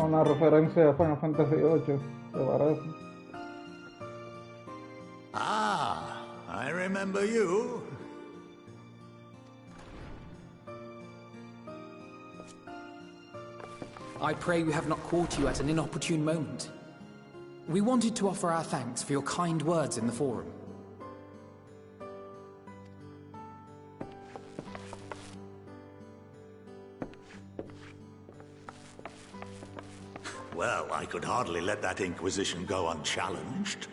Una referencia a Final Fantasy VIII, ¿te parece? Ah, I remember you. I pray we have not caught you at an inopportune moment. We wanted to offer our thanks for your kind words in the forum. Well, I could hardly let that Inquisition go unchallenged.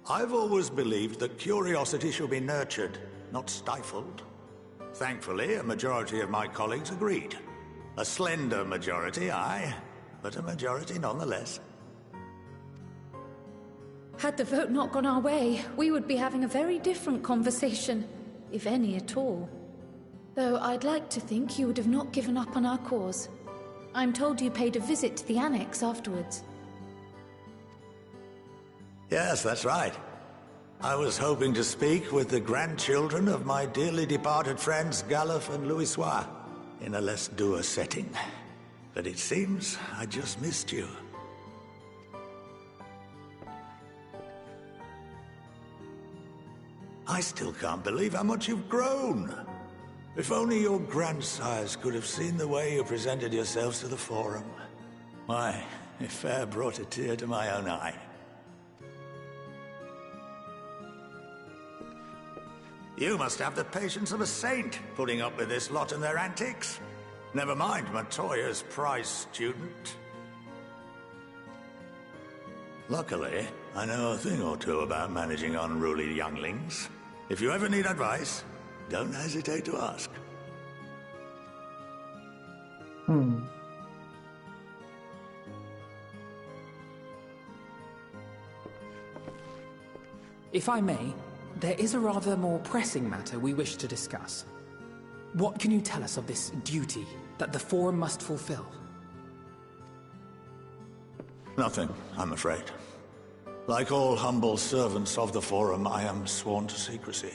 I've always believed that curiosity should be nurtured, not stifled. Thankfully, a majority of my colleagues agreed. A slender majority, aye, but a majority nonetheless. Had the vote not gone our way, we would be having a very different conversation, if any at all. Though I'd like to think you would have not given up on our cause. I'm told you paid a visit to the Annex afterwards. Yes, that's right. I was hoping to speak with the grandchildren of my dearly departed friends Galuf and Louisoix in a less dour setting. But it seems I just missed you. I still can't believe how much you've grown. If only your grandsires could have seen the way you presented yourselves to the Forum. Why, it fair brought a tear to my own eye. You must have the patience of a saint, putting up with this lot and their antics. Never mind Matoya's prize student. Luckily, I know a thing or two about managing unruly younglings. If you ever need advice, don't hesitate to ask. If I may, there is a rather more pressing matter we wish to discuss. What can you tell us of this duty that the Forum must fulfill? Nothing, I'm afraid. Like all humble servants of the Forum, I am sworn to secrecy.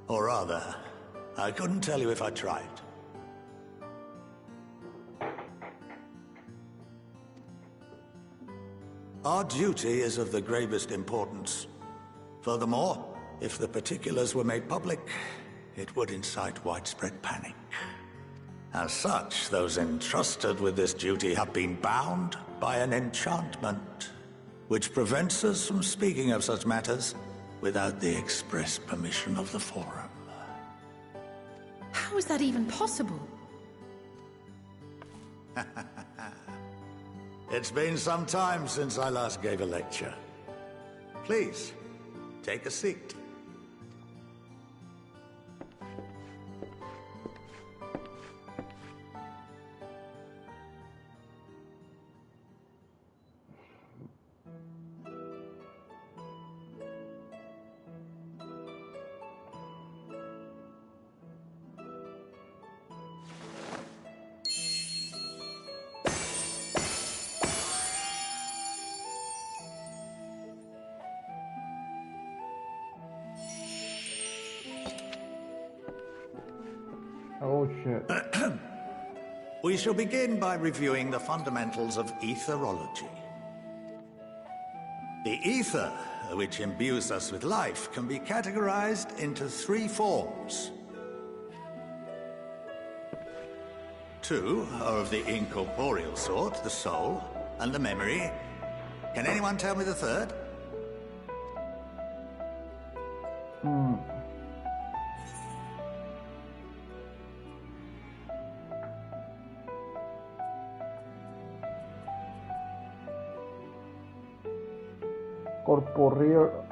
Or rather, I couldn't tell you if I tried. Our duty is of the gravest importance. Furthermore, if the particulars were made public, it would incite widespread panic. As such, those entrusted with this duty have been bound by an enchantment, which prevents us from speaking of such matters without the express permission of the Forum. How is that even possible? It's been some time since I last gave a lecture. Please, take a seat. Oh shit. We shall begin by reviewing the fundamentals of etherology. The ether, which imbues us with life, can be categorized into 3 forms. 2 are of the incorporeal sort, the soul and the memory. Can anyone tell me the third? Corporeal.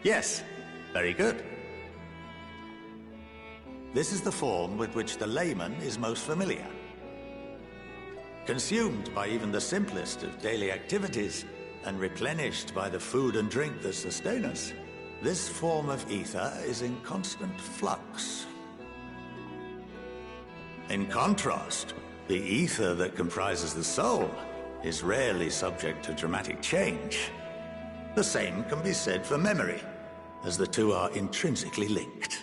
Yes, very good. This is the form with which the layman is most familiar. Consumed by even the simplest of daily activities, and replenished by the food and drink that sustain us, this form of ether is in constant flux. In contrast, the ether that comprises the soul is rarely subject to dramatic change. The same can be said for memory, as the two are intrinsically linked.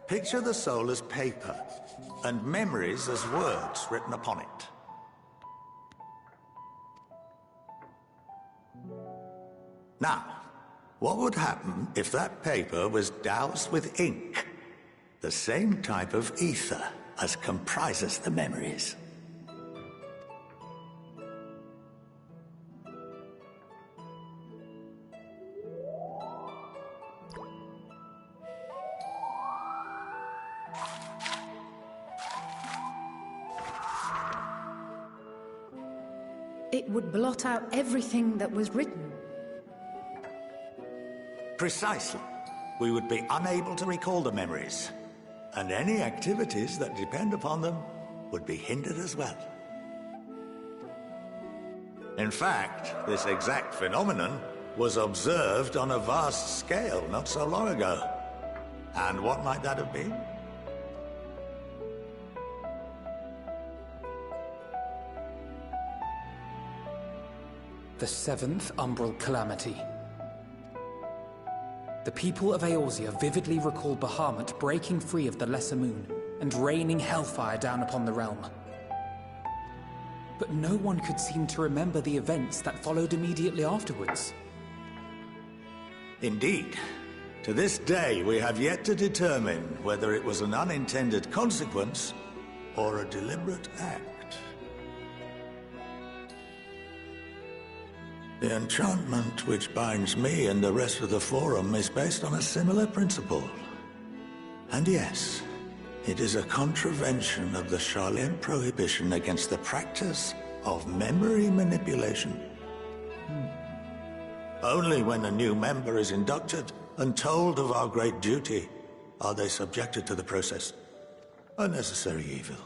Picture the soul as paper, and memories as words written upon it. Now, what would happen if that paper was doused with ink? The same type of ether as comprises the memories. It would blot out everything that was written. Precisely. We would be unable to recall the memories, and any activities that depend upon them would be hindered as well. In fact, this exact phenomenon was observed on a vast scale not so long ago. And what might that have been? The 7th Umbral Calamity. The people of Eorzea vividly recall Bahamut breaking free of the Lesser Moon and raining hellfire down upon the realm. But no one could seem to remember the events that followed immediately afterwards. Indeed. To this day, we have yet to determine whether it was an unintended consequence or a deliberate act. The enchantment which binds me and the rest of the Forum is based on a similar principle. And yes, it is a contravention of the Sharlayan prohibition against the practice of memory manipulation. Only when a new member is inducted and told of our great duty are they subjected to the process. A necessary evil.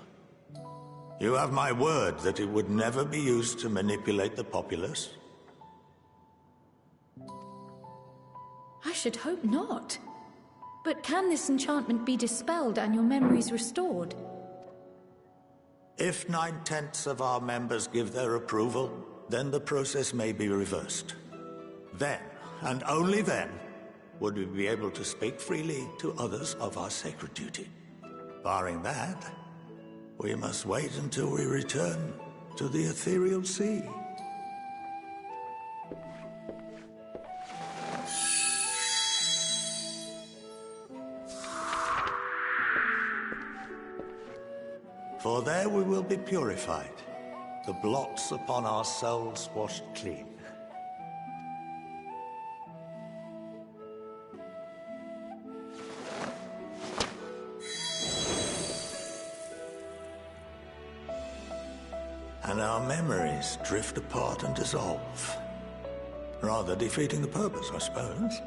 You have my word that it would never be used to manipulate the populace. I should hope not. But can this enchantment be dispelled and your memories restored? If 9/10 of our members give their approval, then the process may be reversed. Then, and only then, would we be able to speak freely to others of our sacred duty. Barring that, we must wait until we return to the ethereal sea. For there we will be purified, the blots upon our souls washed clean. And our memories drift apart and dissolve. Rather defeating the purpose, I suppose.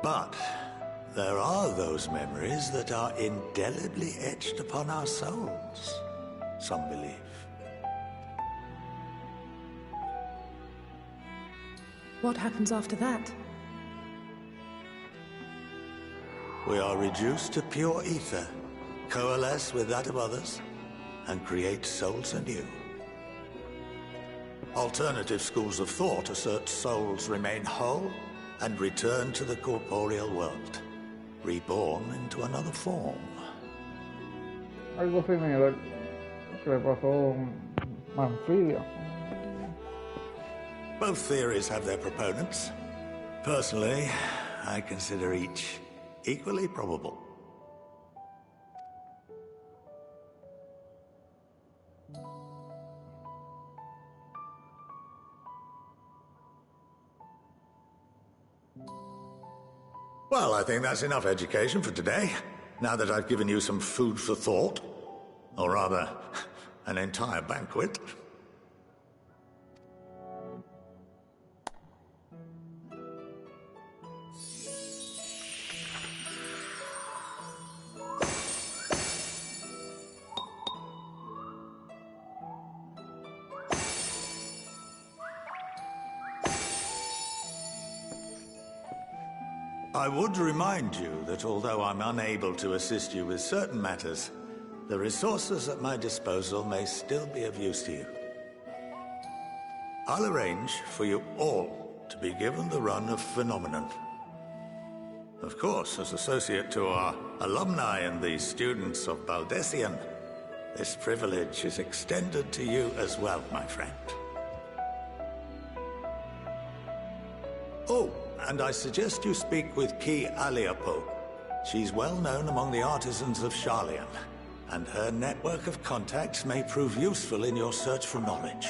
But there are those memories that are indelibly etched upon our souls, some believe. What happens after that? We are reduced to pure ether, coalesce with that of others, and create souls anew. Alternative schools of thought assert souls remain whole and return to the corporeal world, reborn into another form. Algo similar que le pasó a Amphibia. Both theories have their proponents. Personally, I consider each equally probable. Well, I think that's enough education for today. Now that I've given you some food for thought. Or rather, an entire banquet. I would remind you that although I'm unable to assist you with certain matters, the resources at my disposal may still be of use to you. I'll arrange for you all to be given the run of Phenomenon. Of course, as associate to our alumni and the students of Baldessian, this privilege is extended to you as well, my friend. Oh, and I suggest you speak with Ki Aliapo. She's well known among the artisans of Sharlayan, and her network of contacts may prove useful in your search for knowledge.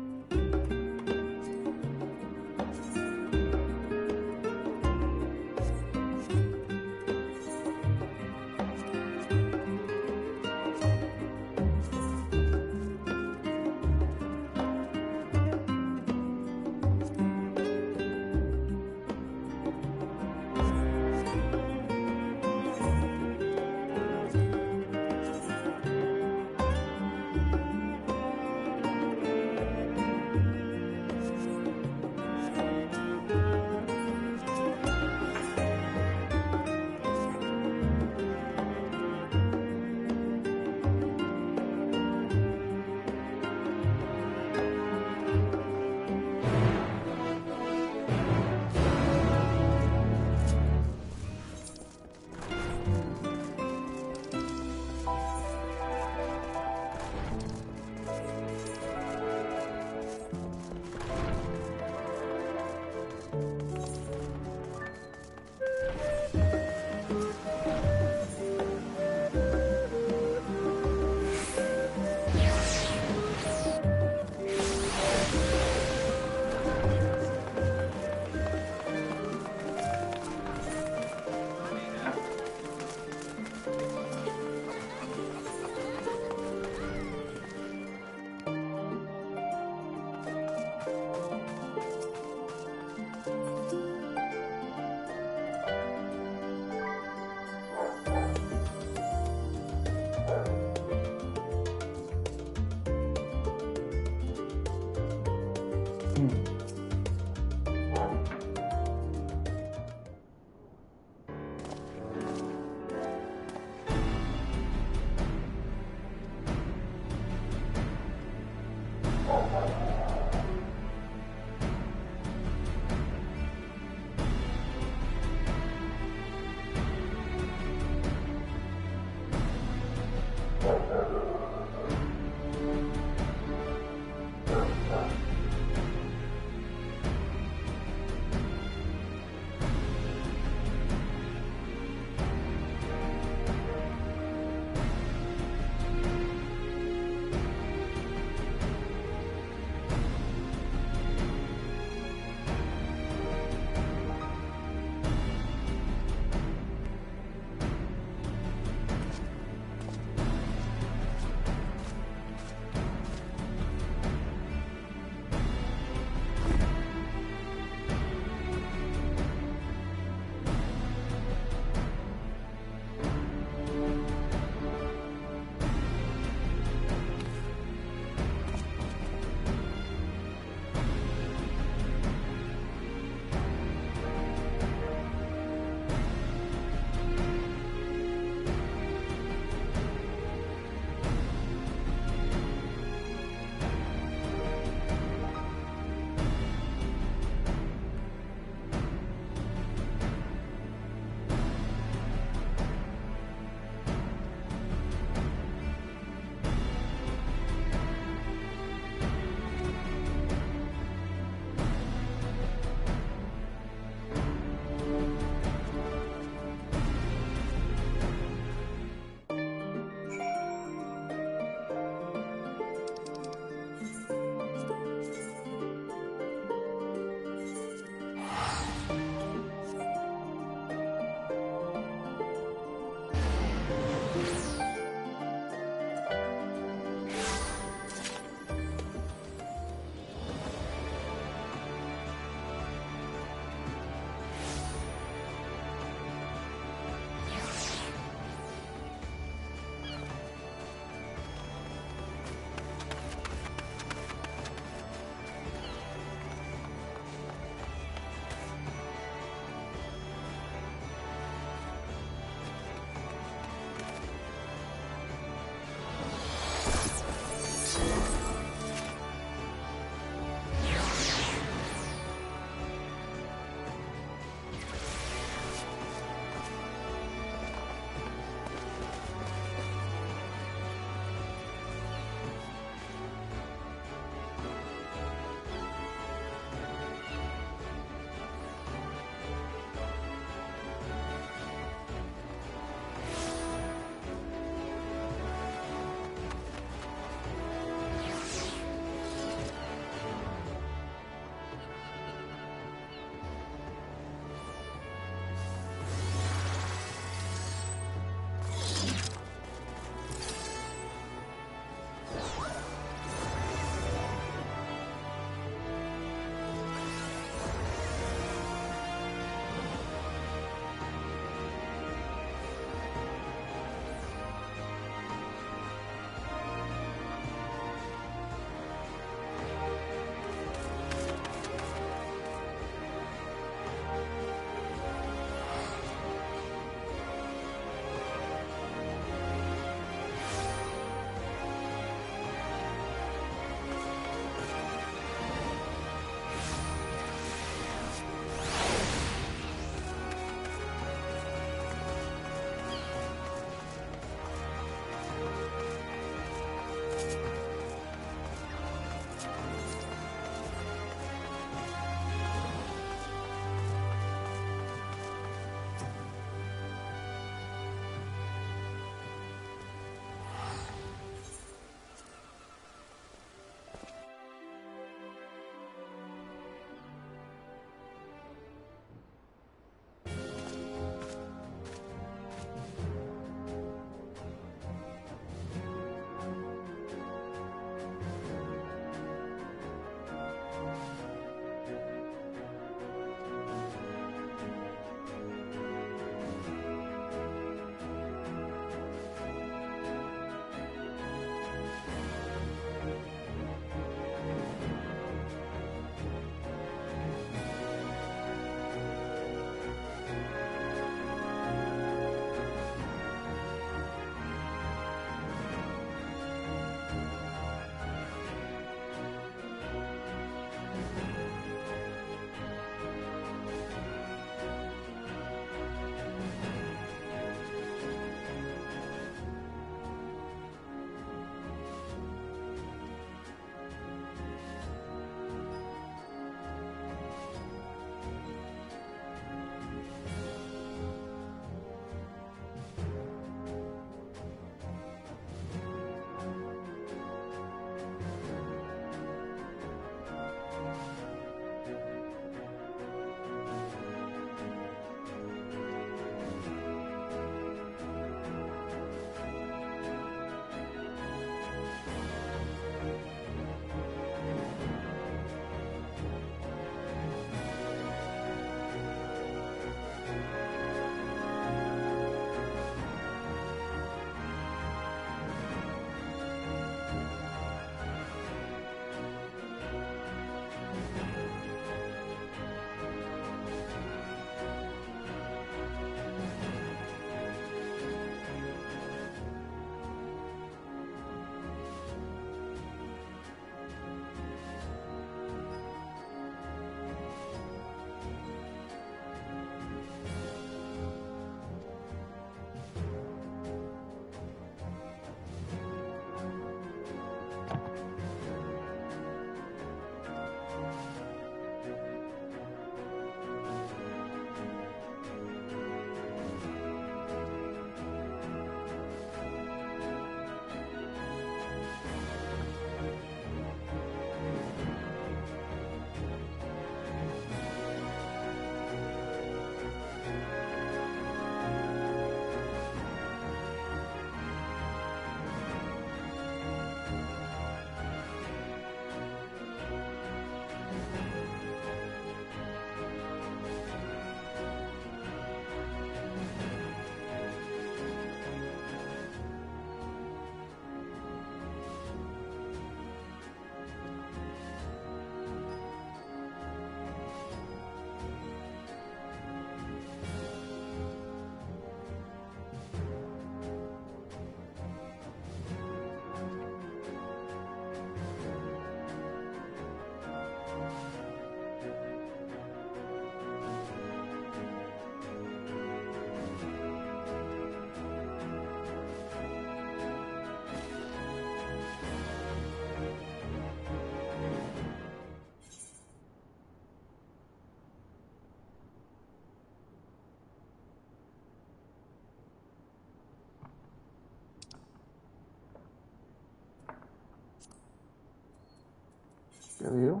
¿Qué dijo?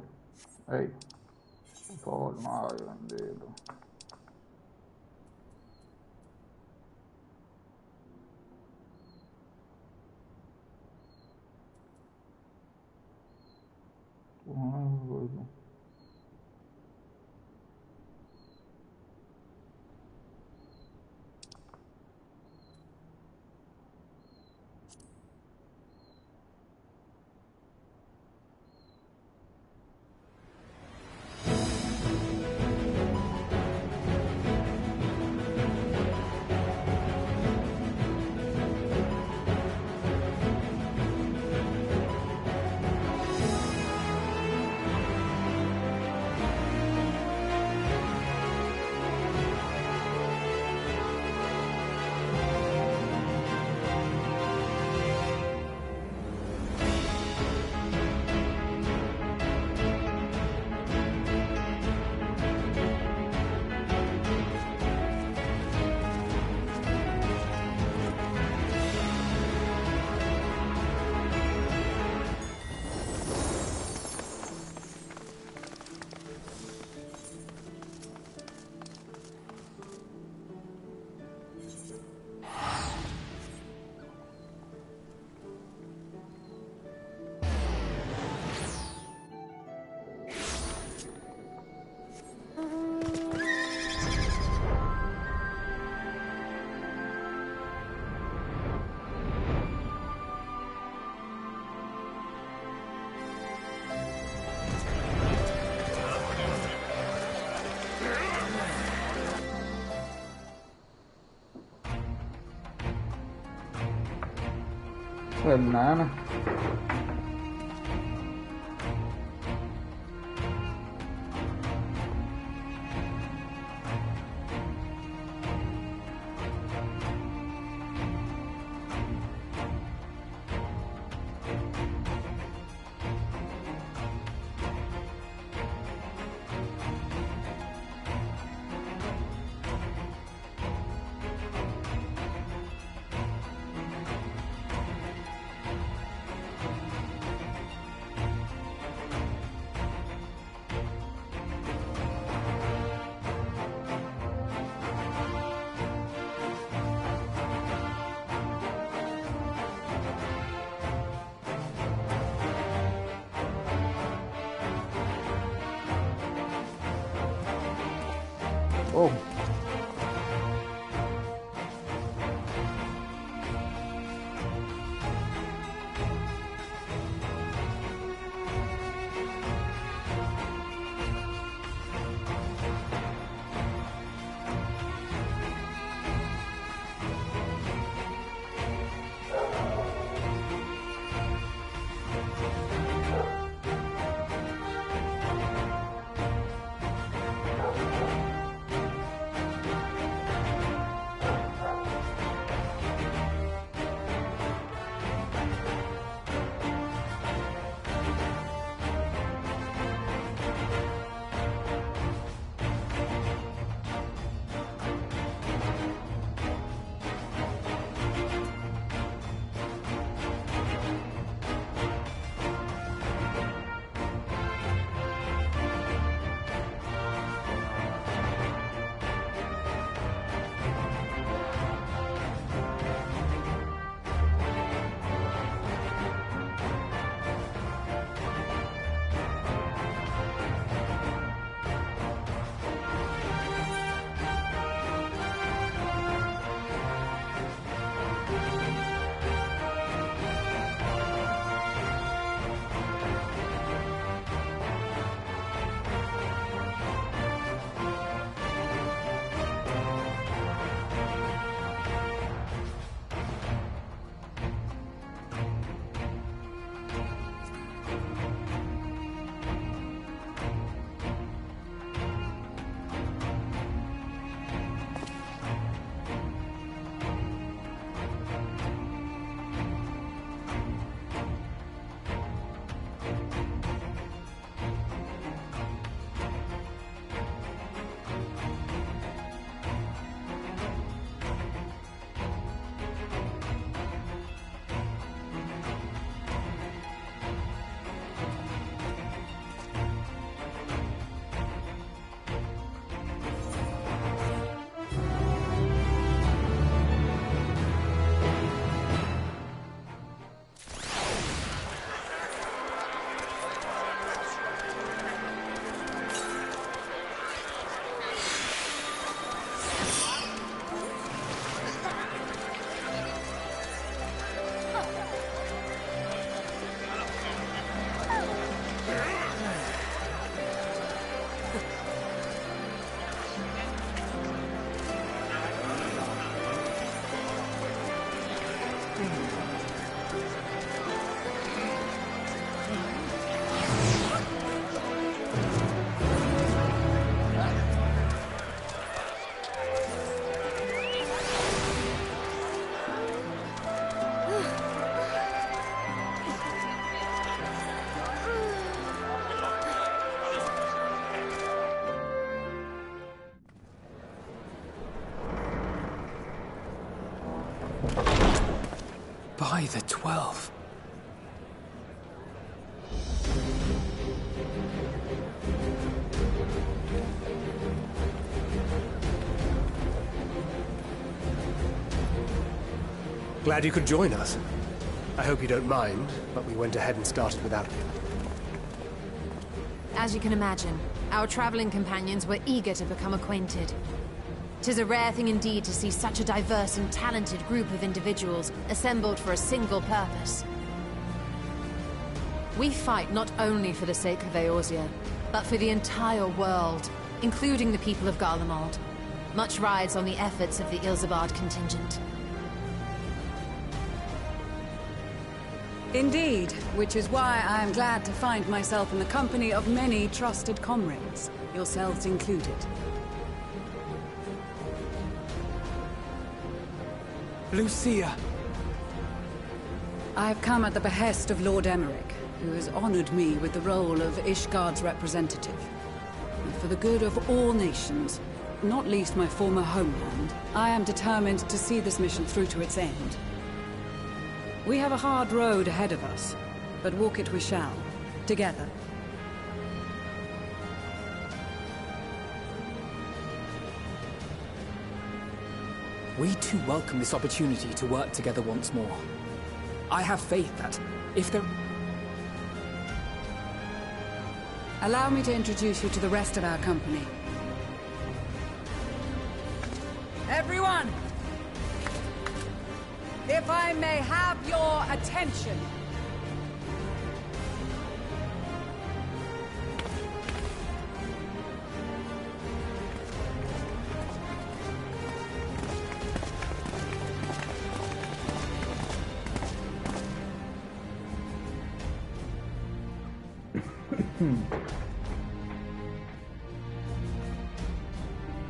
Ey, por favor, no, ay, bendito. Pues nada. Oh. By the 12. Glad you could join us. I hope you don't mind, but we went ahead and started without you. As you can imagine, our traveling companions were eager to become acquainted. 'Tis a rare thing indeed to see such a diverse and talented group of individuals assembled for a single purpose. We fight not only for the sake of Eorzea, but for the entire world, including the people of Garlemald. Much rides on the efforts of the Ilsabard contingent. Indeed, which is why I am glad to find myself in the company of many trusted comrades, yourselves included. Lucia! I have come at the behest of Lord Emmerich, who has honored me with the role of Ishgard's representative. And for the good of all nations, not least my former homeland, I am determined to see this mission through to its end. We have a hard road ahead of us, but walk it we shall, together. We too welcome this opportunity to work together once more. I have faith that, if there... Allow me to introduce you to the rest of our company. Everyone! If I may have your attention.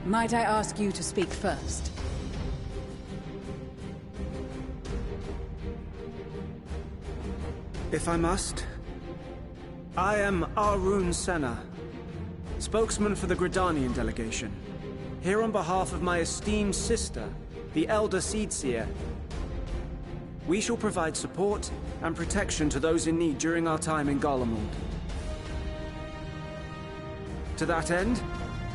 Might I ask you to speak first? If I must. I am Arun Senna, spokesman for the Gridanian delegation, here on behalf of my esteemed sister, the Elder Seedseer. We shall provide support and protection to those in need during our time in Garlemald. To that end,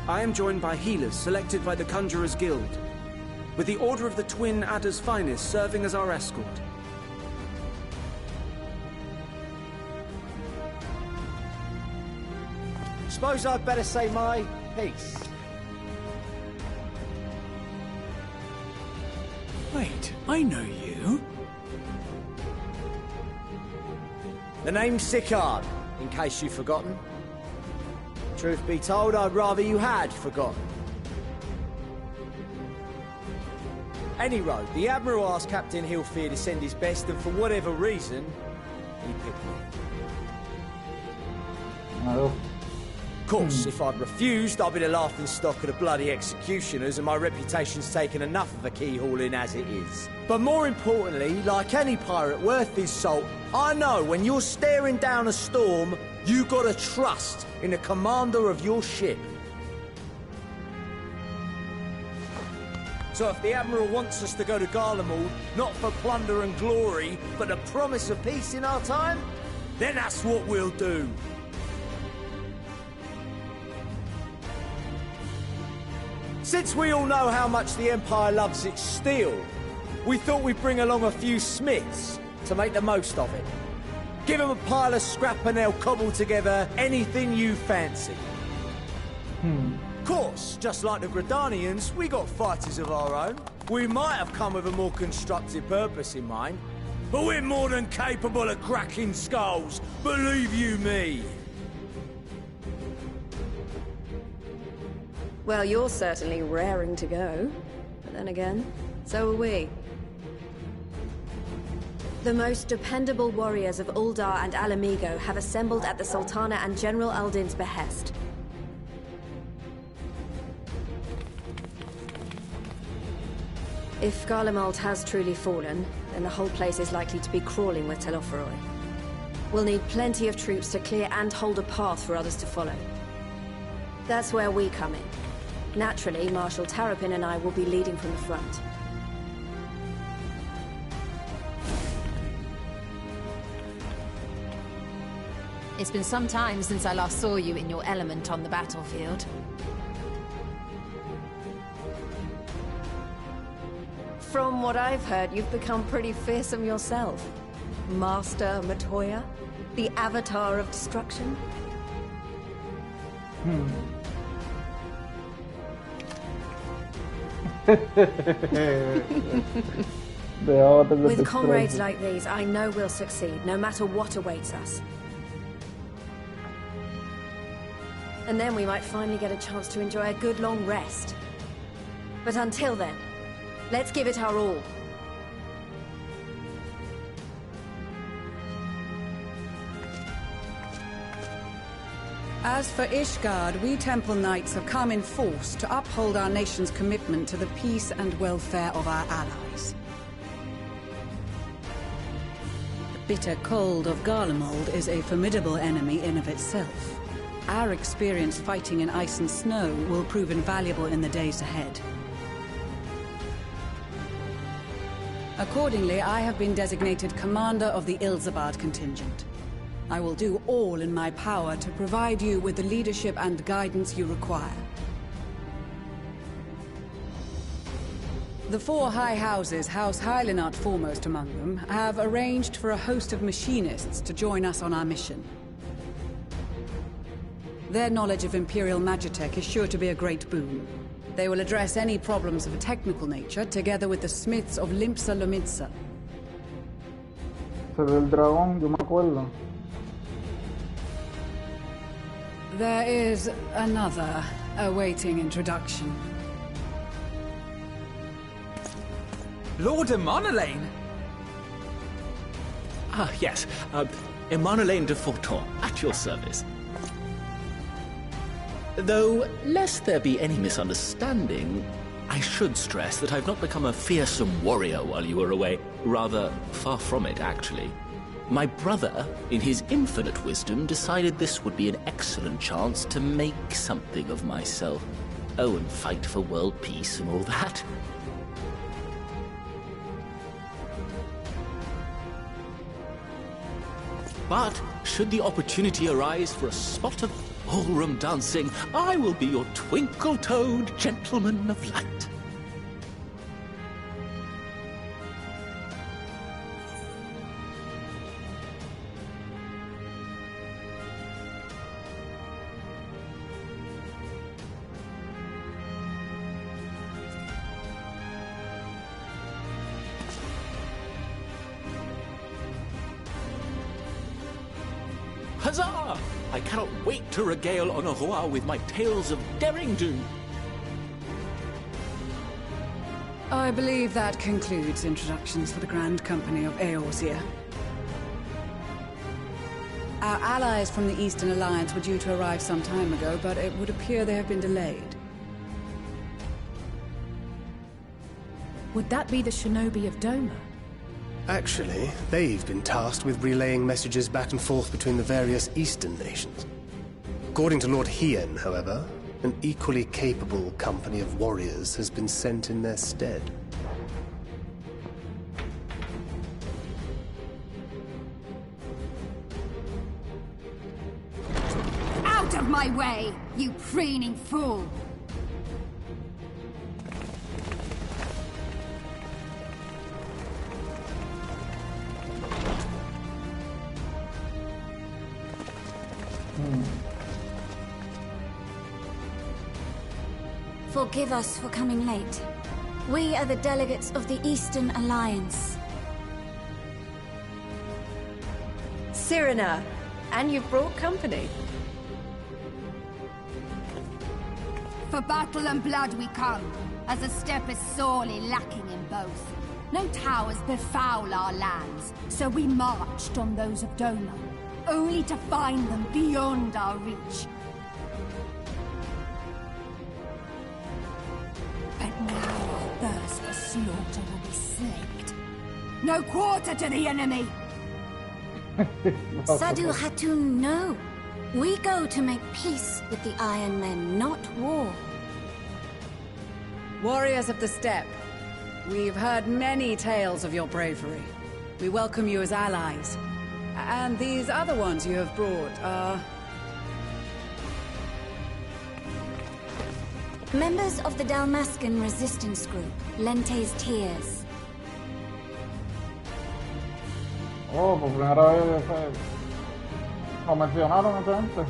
I am joined by healers selected by the Conjurers Guild, with the Order of the Twin Adder's Finest serving as our escort. Suppose I'd better say my piece. Wait, I know you. The name's Sicard, in case you've forgotten. Truth be told, I'd rather you had forgotten. Any road, the Admiral asked Captain Hilfear to send his best, and for whatever reason, he picked me. No. Of course, if I'd refused, I'd be the laughingstock of the bloody executioners, and my reputation's taken enough of a keyhauling as it is. But more importantly, like any pirate worth his salt, I know when you're staring down a storm, you gotta trust in the commander of your ship. So if the Admiral wants us to go to Garlemald, not for plunder and glory, but the promise of peace in our time, then that's what we'll do. Since we all know how much the Empire loves its steel, we thought we'd bring along a few smiths to make the most of it. Give them a pile of scrap and they'll cobble together anything you fancy. Of course, just like the Gridanians, we got fighters of our own. We might have come with a more constructive purpose in mind, but we're more than capable of cracking skulls, believe you me. Well, you're certainly raring to go. But then again, so are we. The most dependable warriors of Uldar and Alamigo have assembled at the Sultana and General Aldin's behest. If Garlemald has truly fallen, then the whole place is likely to be crawling with Telophoroi. We'll need plenty of troops to clear and hold a path for others to follow. That's where we come in. Naturally, Marshal Tarapin and I will be leading from the front. It's been some time since I last saw you in your element on the battlefield. From what I've heard, you've become pretty fearsome yourself. Master Matoya? The avatar of destruction? With comrades like these, I know we'll succeed, no matter what awaits us. And then we might finally get a chance to enjoy a good long rest. But until then, let's give it our all. As for Ishgard, we Temple Knights have come in force to uphold our nation's commitment to the peace and welfare of our allies. The bitter cold of Garlemald is a formidable enemy in of itself. Our experience fighting in ice and snow will prove invaluable in the days ahead. Accordingly, I have been designated commander of the Ilzabard contingent. I will do all in my power to provide you with the leadership and guidance you require. The four high houses, House Hylinart foremost among them, have arranged for a host of machinists to join us on our mission. Their knowledge of Imperial Magitech is sure to be a great boon. They will address any problems of a technical nature, together with the smiths of Limpsa Lomitsa. El dragón, yo me acuerdo. There is another awaiting introduction. Lord Emanolaine! Ah, yes. Emanolaine de Forton, at your service. Though, lest there be any misunderstanding, I should stress that I've not become a fearsome warrior while you were away. Rather, far from it, actually. My brother, in his infinite wisdom, decided this would be an excellent chance to make something of myself. Oh, and fight for world peace and all that. But, should the opportunity arise for a spot of ballroom dancing, I will be your twinkle-toed gentleman of light. Huzzah! I cannot wait to regale Honoroa with my tales of derring-do. I believe that concludes introductions for the Grand Company of Eorzea. Our allies from the Eastern Alliance were due to arrive some time ago, but it would appear they have been delayed. Would that be the shinobi of Doma? Actually, they've been tasked with relaying messages back and forth between the various eastern nations. According to Lord Hien, however, an equally capable company of warriors has been sent in their stead. Out of my way, you preening fool! Forgive us for coming late. We are the delegates of the Eastern Alliance. Cyrena, and you've brought company. For battle and blood we come, as the steppe is sorely lacking in both. No towers befoul our lands, so we marched on those of Doma, only to find them beyond our reach. But now our thirst for slaughter will be slaked. No quarter to the enemy! Sadu Hatun, no. We go to make peace with the Iron Men, not war. Warriors of the Steppe, we've heard many tales of your bravery. We welcome you as allies. And these other ones you have brought are... Members of the Dalmascan resistance group, Lente's Tears. Oh, por primera vez lo mencionaron esa gente.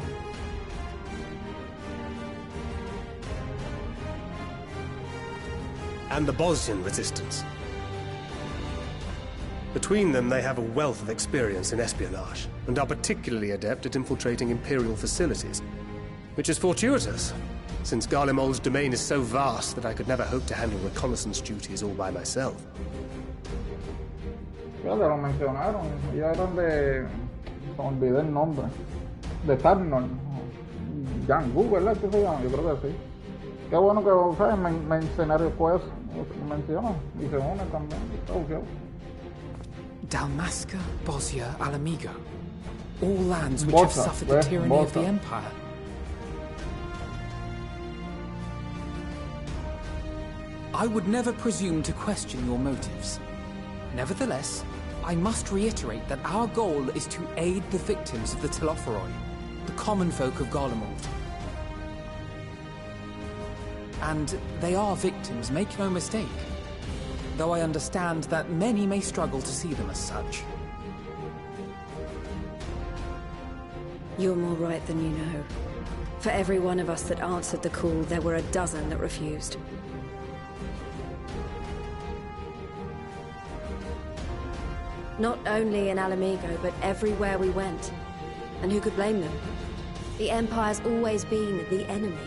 And the Bosnian resistance. Between them, they have a wealth of experience in espionage, and are particularly adept at infiltrating Imperial facilities, which is fortuitous, since Garlemald's domain is so vast that I could never hope to handle reconnaissance duties all by myself. Ya lo mencionaron, ya eran de... olvidé el nombre. De Tarnor. Yangu, ¿verdad? ¿Qué se llama? Yo creo que sí. Qué bueno que, ¿sabes? Mercenario Quest menciona y se une también. Está bufiado. Dalmasca, Bosnia, Alamigo. All lands which have suffered the tyranny of the Empire. I would never presume to question your motives. Nevertheless, I must reiterate that our goal is to aid the victims of the Telophoroi, the common folk of Garlemald. And they are victims, make no mistake. Though I understand that many may struggle to see them as such. You're more right than you know. For every one of us that answered the call, there were a dozen that refused. Not only in Alamigo, but everywhere we went. And who could blame them? The Empire's always been the enemy.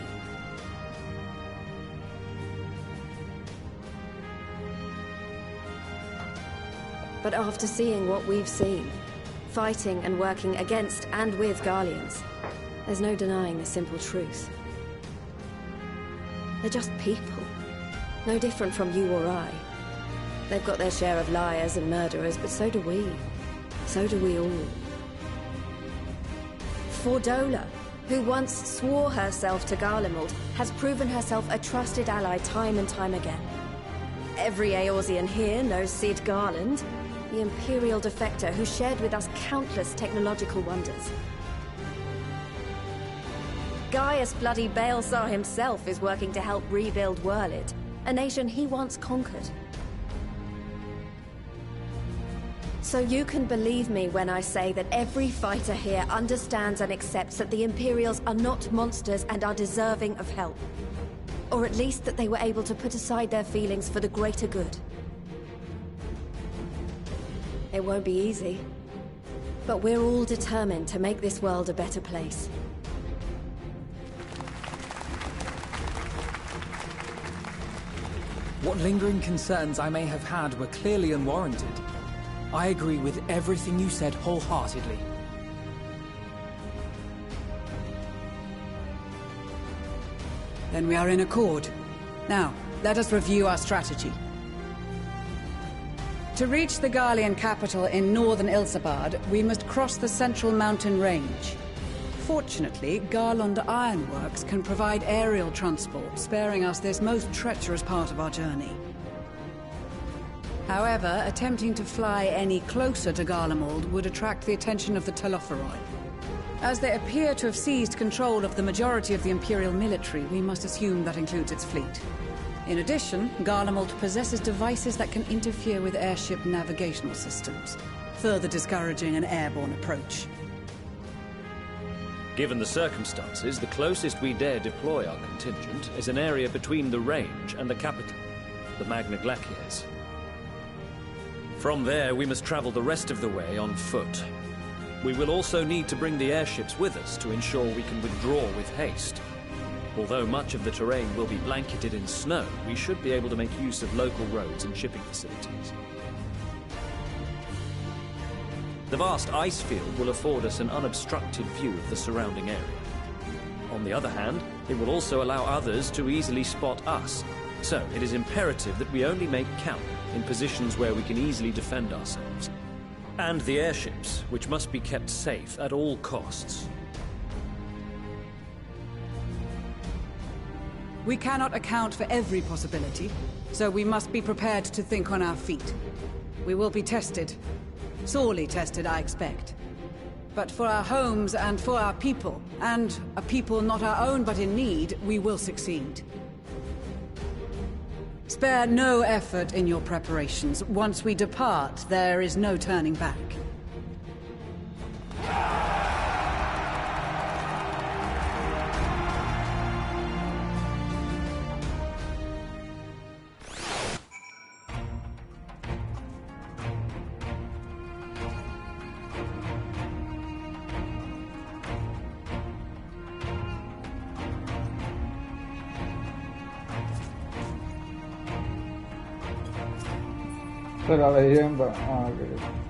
But after seeing what we've seen, fighting and working against and with Garleans, there's no denying the simple truth. They're just people, no different from you or I. They've got their share of liars and murderers, but so do we. So do we all. Fordola, who once swore herself to Garlemald, has proven herself a trusted ally time and time again. Every Eorzean here knows Cid Garland, the Imperial defector who shared with us countless technological wonders. Gaius bloody Baelsar himself is working to help rebuild Wurlid, a nation he once conquered. So you can believe me when I say that every fighter here understands and accepts that the Imperials are not monsters and are deserving of help. Or at least that they were able to put aside their feelings for the greater good. It won't be easy, but we're all determined to make this world a better place. What lingering concerns I may have had were clearly unwarranted. I agree with everything you said wholeheartedly. Then we are in accord. Now, let us review our strategy. To reach the Garlean capital in northern Ilsabard, we must cross the central mountain range. Fortunately, Garlond Ironworks can provide aerial transport, sparing us this most treacherous part of our journey. However, attempting to fly any closer to Garlemald would attract the attention of the Telophoroi. As they appear to have seized control of the majority of the Imperial military, we must assume that includes its fleet. In addition, Garlemald possesses devices that can interfere with airship navigational systems, further discouraging an airborne approach. Given the circumstances, the closest we dare deploy our contingent is an area between the range and the capital, the Magna Glaciers. From there, we must travel the rest of the way on foot. We will also need to bring the airships with us to ensure we can withdraw with haste. Although much of the terrain will be blanketed in snow, we should be able to make use of local roads and shipping facilities. The vast ice field will afford us an unobstructed view of the surrounding area. On the other hand, it will also allow others to easily spot us, so it is imperative that we only make camp in positions where we can easily defend ourselves. And the airships, which must be kept safe at all costs. We cannot account for every possibility, so we must be prepared to think on our feet. We will be tested. Sorely tested, I expect. But for our homes and for our people, and a people not our own but in need, we will succeed. Spare no effort in your preparations. Once we depart, there is no turning back. De la leyenda. Ah, ok.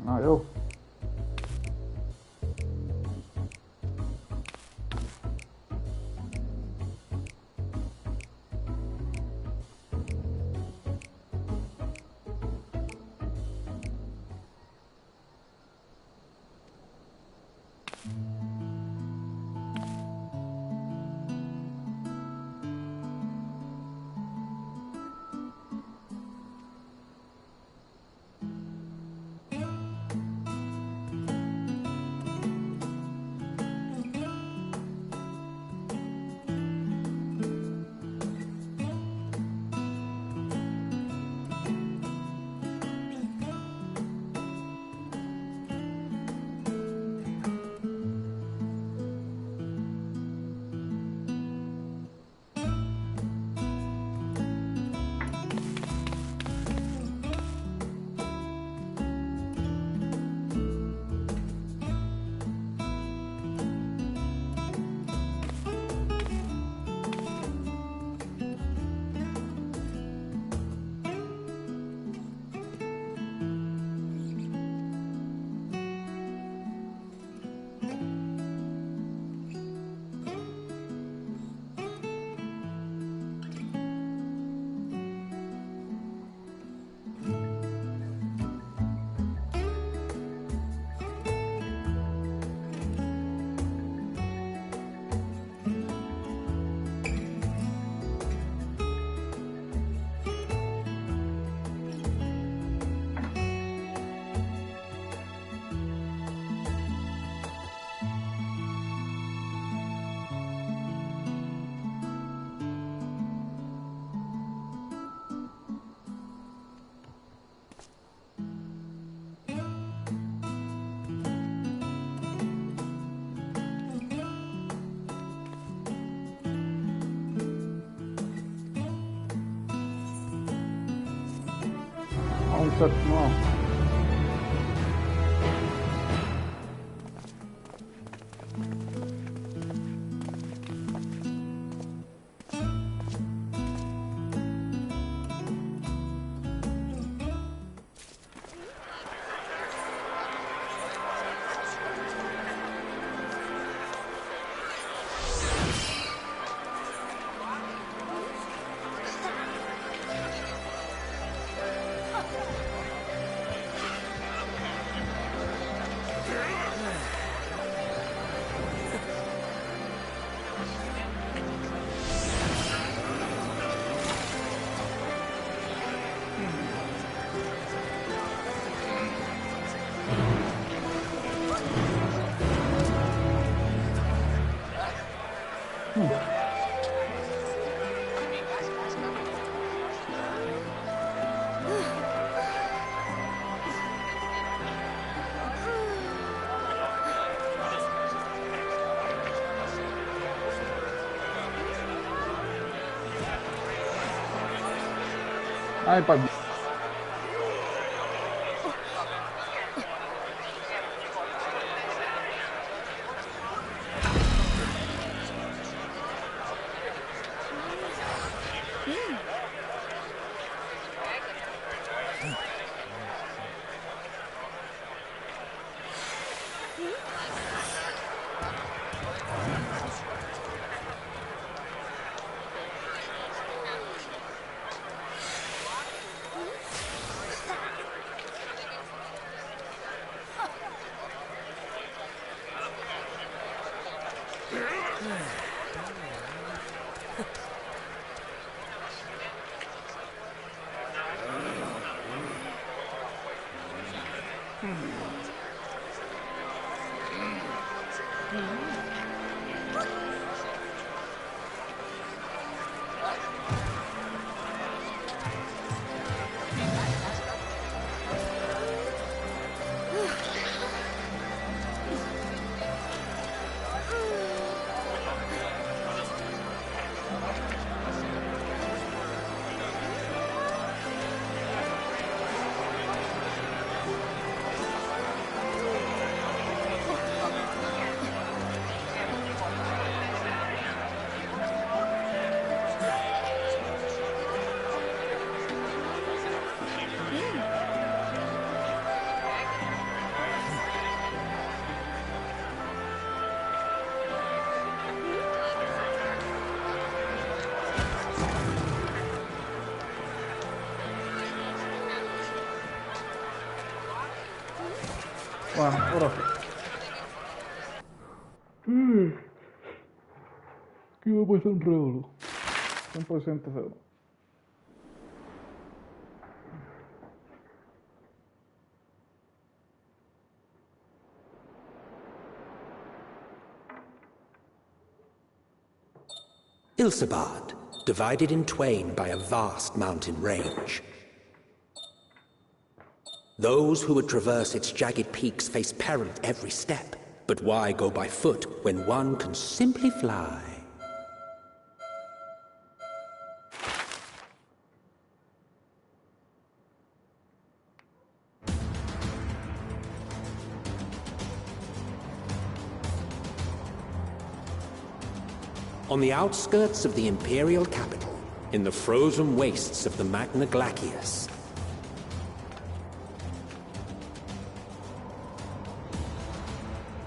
No, yo. Un set, no. Ay, pa... Bueno, ahora sí. Aquí va a pasar un revolú. 100% seguro. Ilsabard, divided in twain by a vast mountain range. Those who would traverse its jagged peaks face peril at every step. But why go by foot when one can simply fly? On the outskirts of the Imperial capital, in the frozen wastes of the Magna Glacius,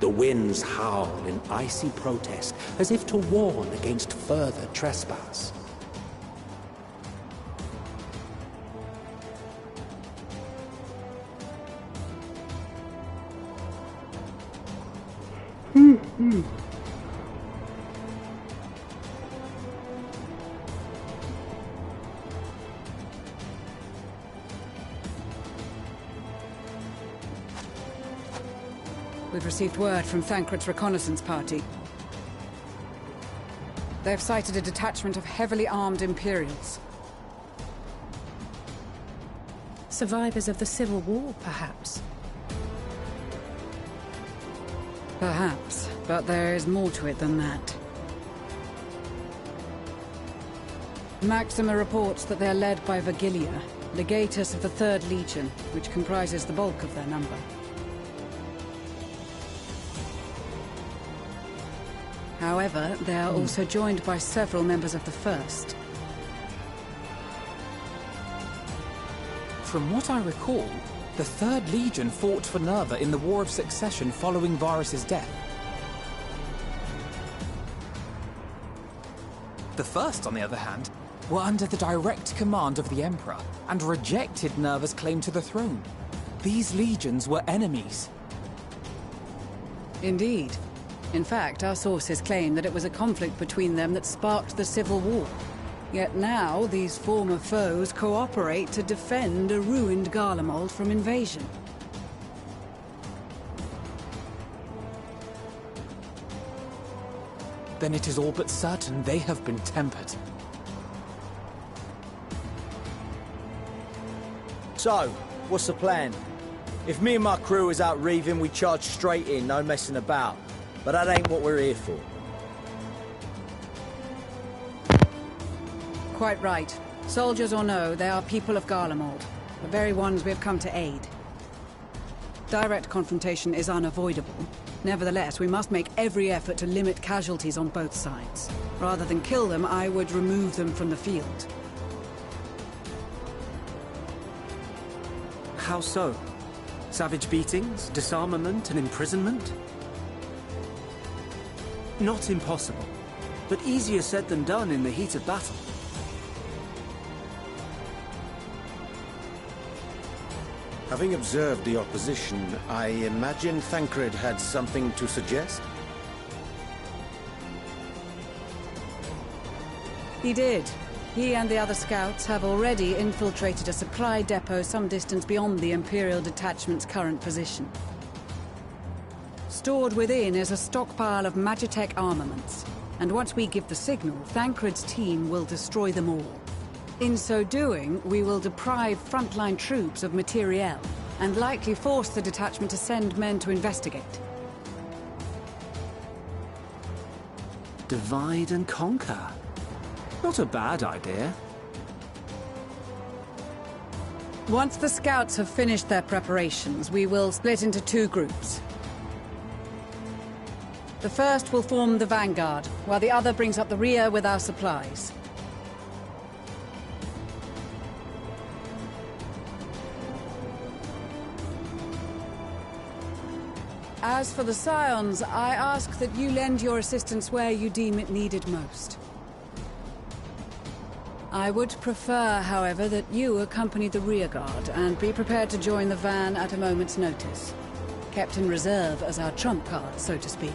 the winds howl in icy protest, as if to warn against further trespass. We've received word from Thancred's reconnaissance party. They've sighted a detachment of heavily armed Imperials. Survivors of the Civil War, perhaps? Perhaps, but there is more to it than that. Maxima reports that they're led by Vergilia, legatus of the 3rd Legion, which comprises the bulk of their number. However, they are also joined by several members of the 1st. From what I recall, the 3rd Legion fought for Nerva in the War of Succession following Varus' death. The 1st, on the other hand, were under the direct command of the Emperor and rejected Nerva's claim to the throne. These legions were enemies. Indeed. In fact, our sources claim that it was a conflict between them that sparked the Civil War. Yet now, these former foes cooperate to defend a ruined Garlemald from invasion. Then it is all but certain they have been tempered. So, what's the plan? If me and my crew is out reaving, we charge straight in, no messing about. But that ain't what we're here for. Quite right. Soldiers or no, they are people of Garlemald, the very ones we have come to aid. Direct confrontation is unavoidable. Nevertheless, we must make every effort to limit casualties on both sides. Rather than kill them, I would remove them from the field. How so? Savage beatings, disarmament, and imprisonment? Not impossible, but easier said than done in the heat of battle. Having observed the opposition, I imagine Thancred had something to suggest? He did. He and the other scouts have already infiltrated a supply depot some distance beyond the Imperial detachment's current position. Stored within is a stockpile of Magitech armaments, and once we give the signal, Thancred's team will destroy them all. In so doing, we will deprive frontline troops of materiel, and likely force the detachment to send men to investigate. Divide and conquer. Not a bad idea. Once the scouts have finished their preparations, we will split into 2 groups. The first will form the vanguard, while the other brings up the rear with our supplies. As for the Scions, I ask that you lend your assistance where you deem it needed most. I would prefer, however, that you accompany the rearguard and be prepared to join the van at a moment's notice. kept in reserve as our trump card, so to speak.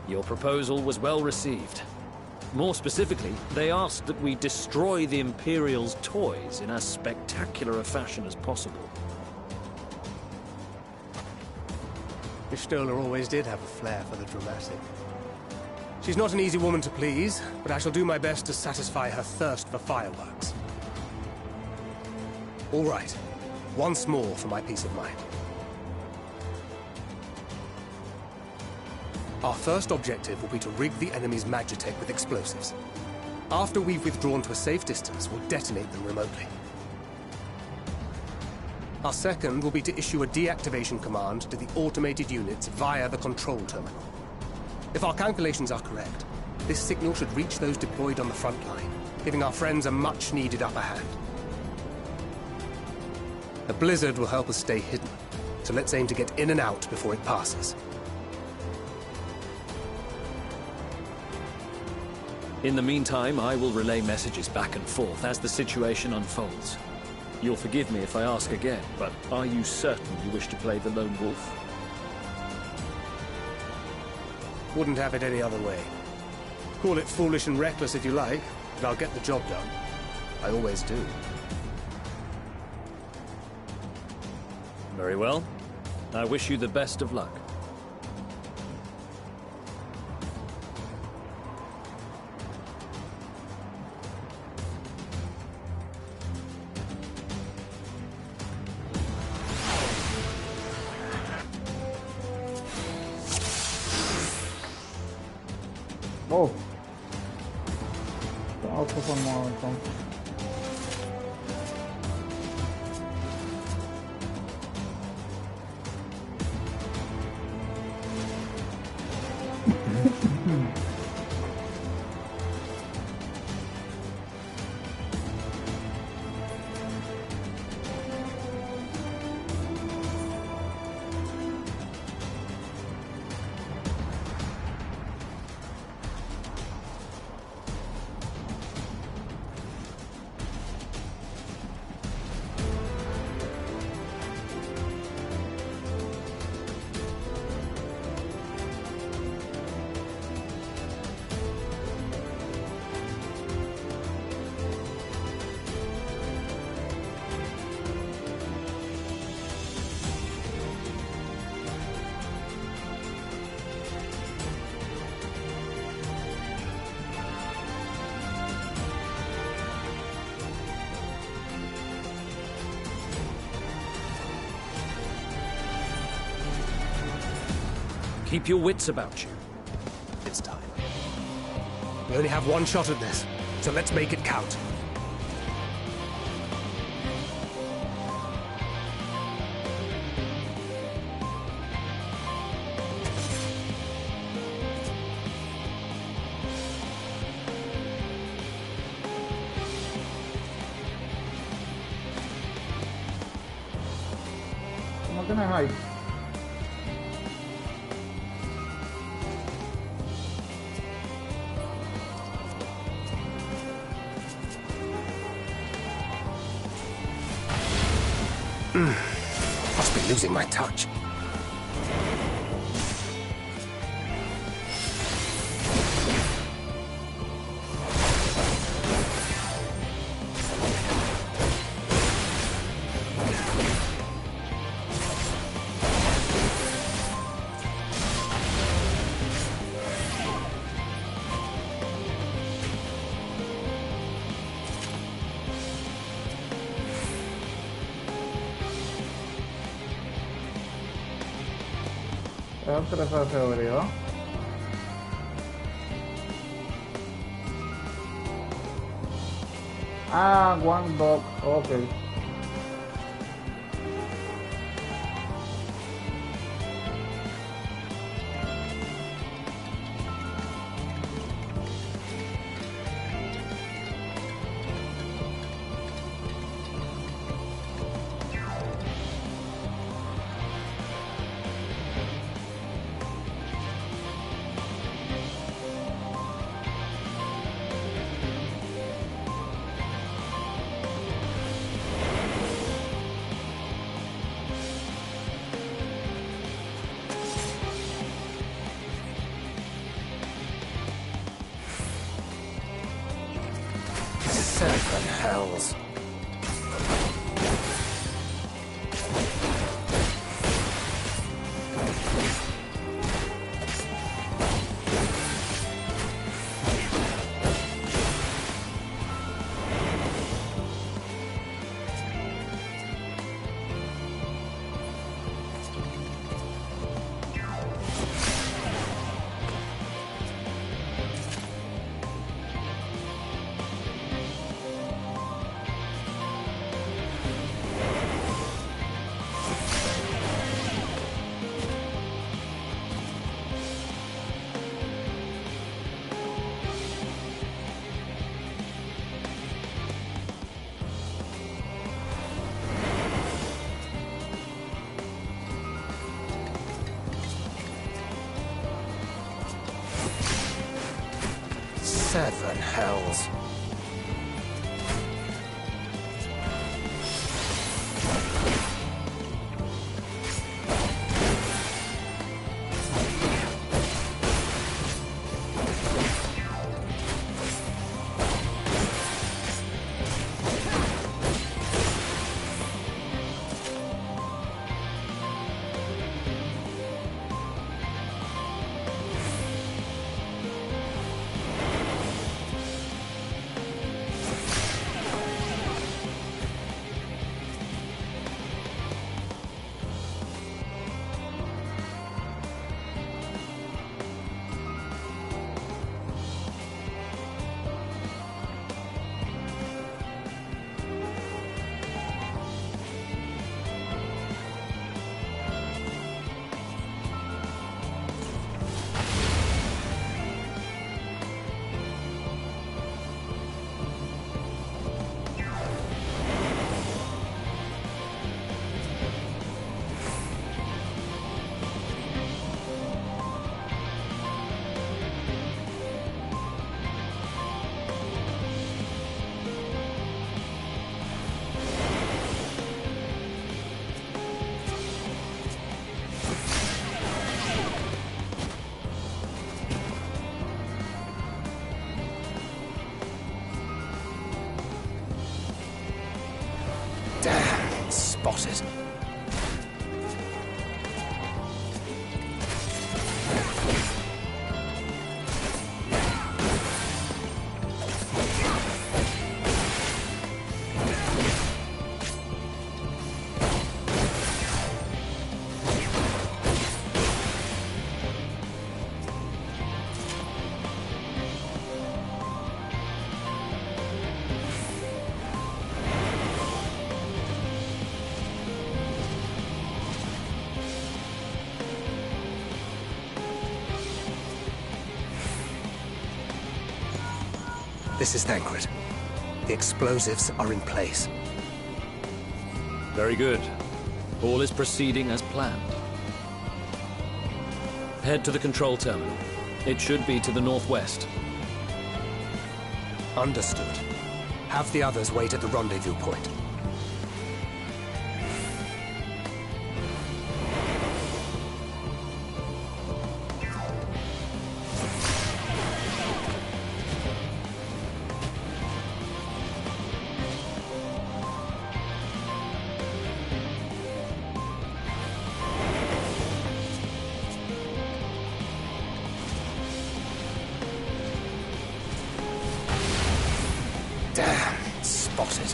Your proposal was well received. More specifically, they asked that we destroy the Imperial's toys in as spectacular a fashion as possible. Y'shtola always did have a flair for the dramatic. She's not an easy woman to please, but I shall do my best to satisfy her thirst for fireworks. All right. Once more for my peace of mind. Our first objective will be to rig the enemy's magitech with explosives. After we've withdrawn to a safe distance, we'll detonate them remotely. Our second will be to issue a deactivation command to the automated units via the control terminal. If our calculations are correct, this signal should reach those deployed on the front line, giving our friends a much-needed upper hand. A blizzard will help us stay hidden, so let's aim to get in and out before it passes. In the meantime, I will relay messages back and forth as the situation unfolds. You'll forgive me if I ask again, but are you certain you wish to play the lone wolf? Wouldn't have it any other way. Call it foolish and reckless if you like, but I'll get the job done. I always do. Very well. I wish you the best of luck. Oh. Auto formado entonces. Keep your wits about you. It's time. We only have one shot at this, so let's make it count. ¿Cómo tienes ahí? Must be losing my touch. Es 3 de seguridad. Ah, One Dog, ok. Seven hells. Seven hells. Damn, spotted. This is Thancred. The explosives are in place. Very good. All is proceeding as planned. Head to the control terminal. It should be to the northwest. Understood. Have the others wait at the rendezvous point. Damn, spotted.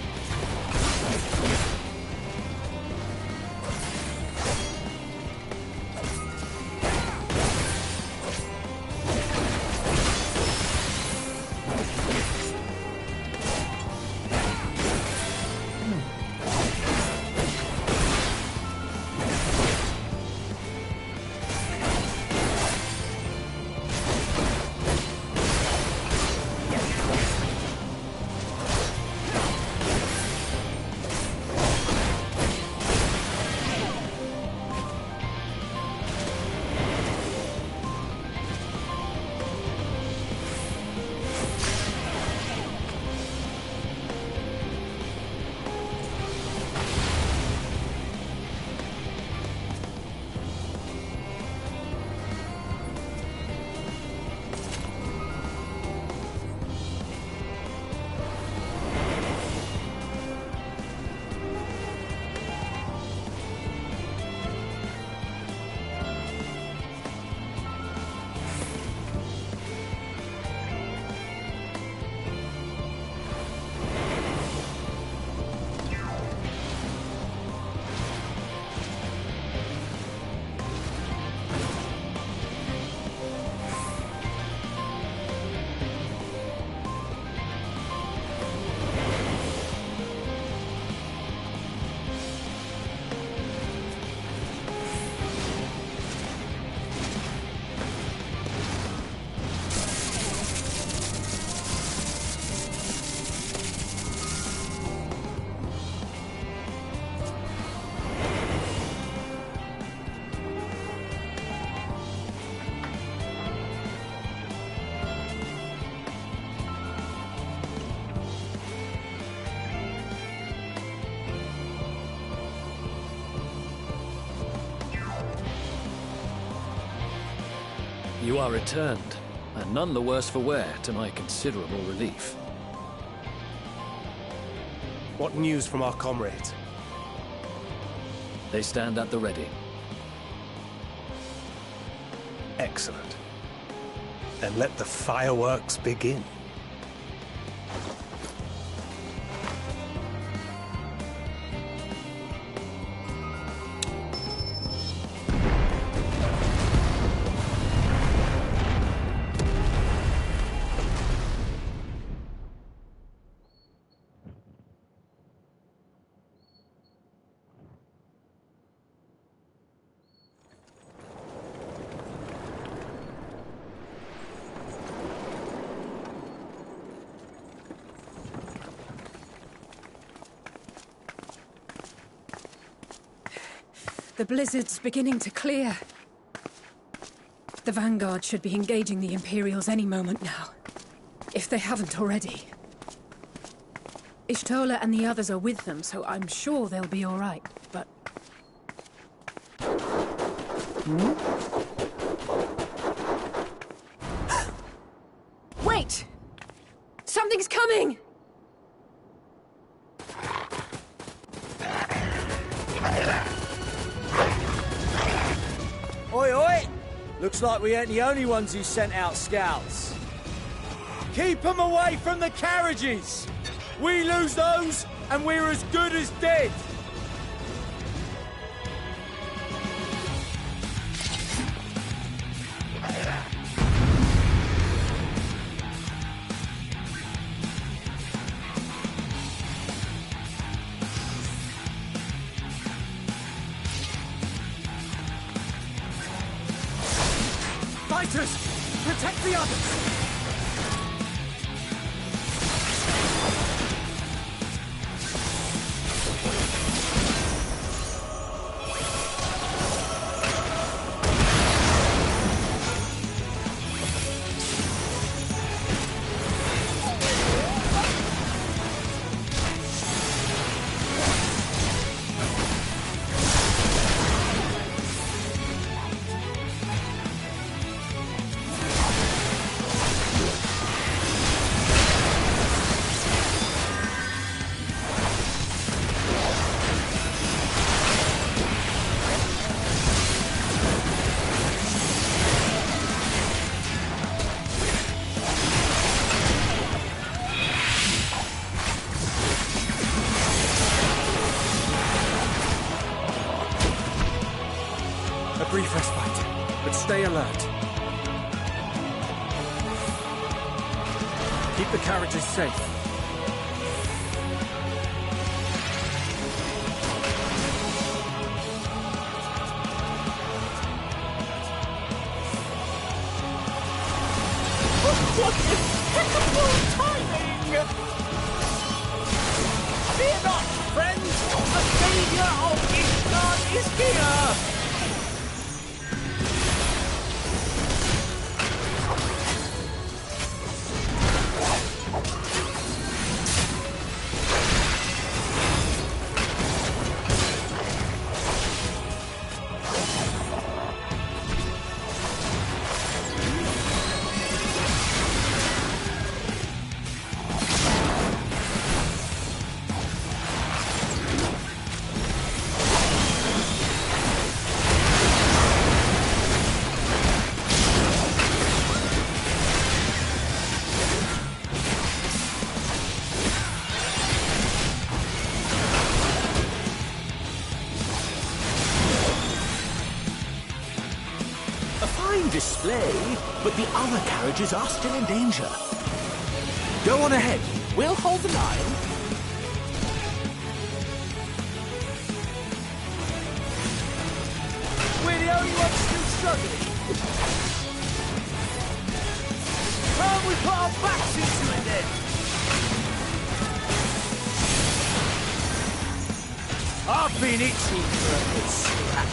You are returned, and none the worse for wear, to my considerable relief. What news from our comrades? They stand at the ready. Excellent. Then let the fireworks begin. The blizzard's beginning to clear. The Vanguard should be engaging the Imperials any moment now, if they haven't already. Ishtola and the others are with them, so I'm sure they'll be all right, but... Wait! Something's coming! Oi, oi! Looks like we ain't the only ones who sent out scouts. Keep them away from the carriages! We lose those, and we're as good as dead! Fighters! Protect the others! A brief respite, but stay alert. Keep the carriages safe. What impeccable timing! Fear not, friends! A savior of Ishgard is here! Display, but the other carriages are still in danger. Go on ahead. We'll hold the line. We're the only ones still struggling. Can't we put our backs into it then? I've been itching for a good scrap.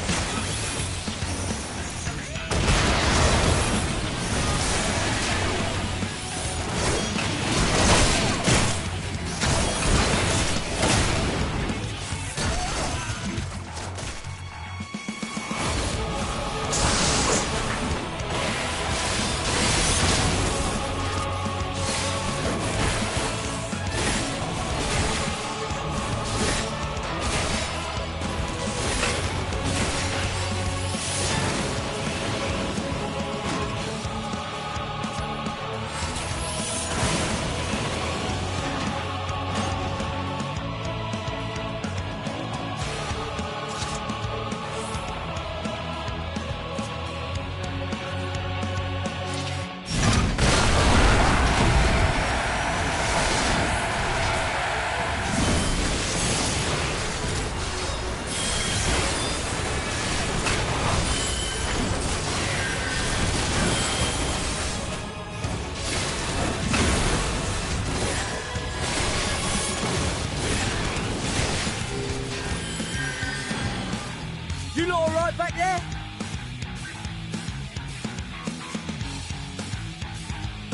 there?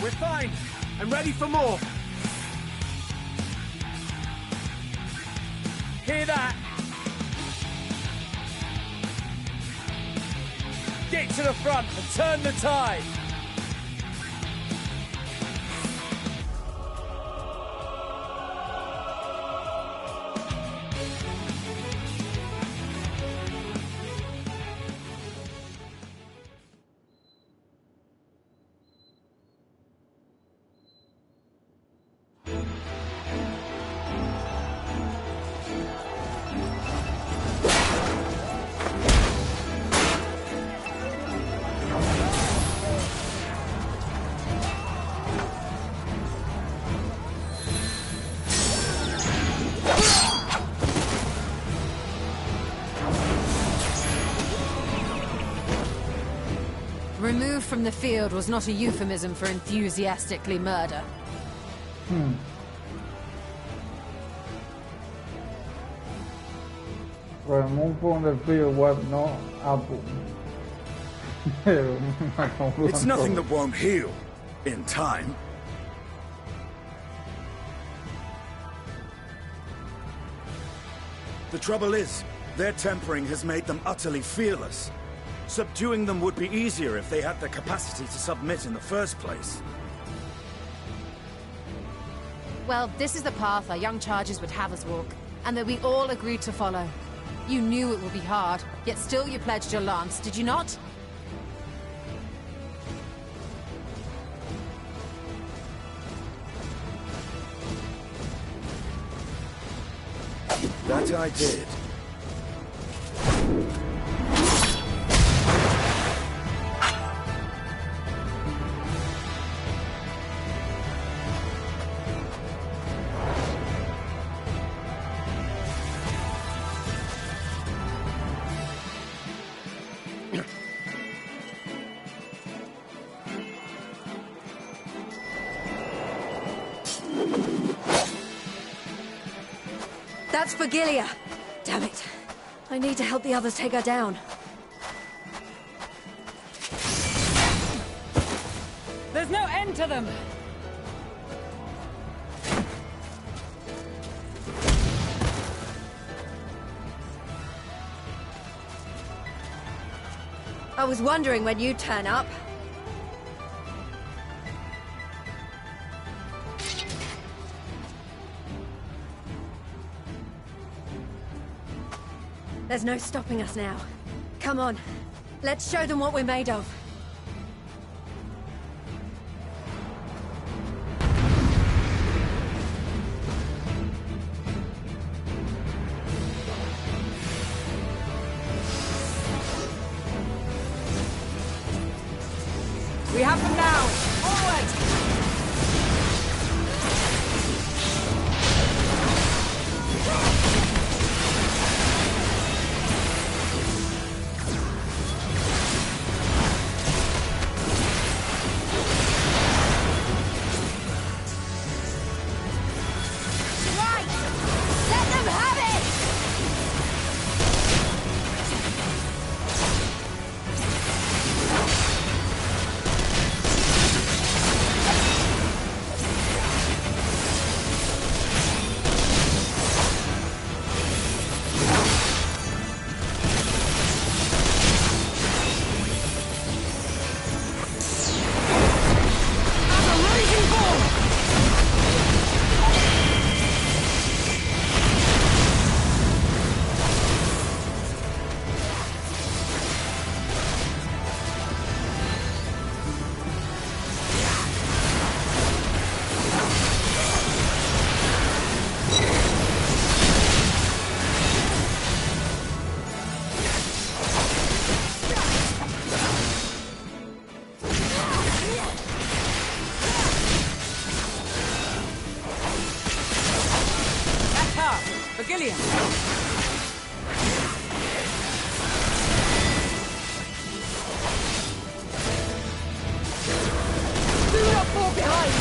We're fine. I'm ready for more. Hear that? Get to the front and turn the tide. Removed from the field was not a euphemism for enthusiastically murder. Remove from the field was no apple. It's nothing that won't heal in time. The trouble is, their tempering has made them utterly fearless. Subduing them would be easier if they had the capacity to submit in the first place. Well, this is the path our young charges would have us walk, and that we all agreed to follow. You knew it would be hard, yet still you pledged your lance, did you not? That I did. That's Vigilia. Damn it. I need to help the others take her down. There's no end to them! I was wondering when you'd turn up. There's no stopping us now. Come on, let's show them what we're made of. We have them now! Forward! Gillian! Do not fall behind!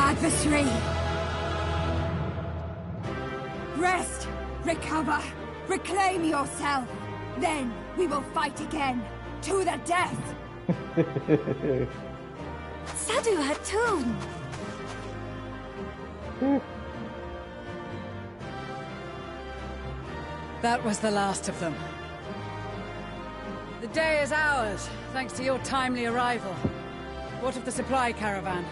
adversary! Rest! Recover! Reclaim yourself! Then we will fight again! To the death! Sadu Hatun! That was the last of them. The day is ours, thanks to your timely arrival. What of the supply caravan?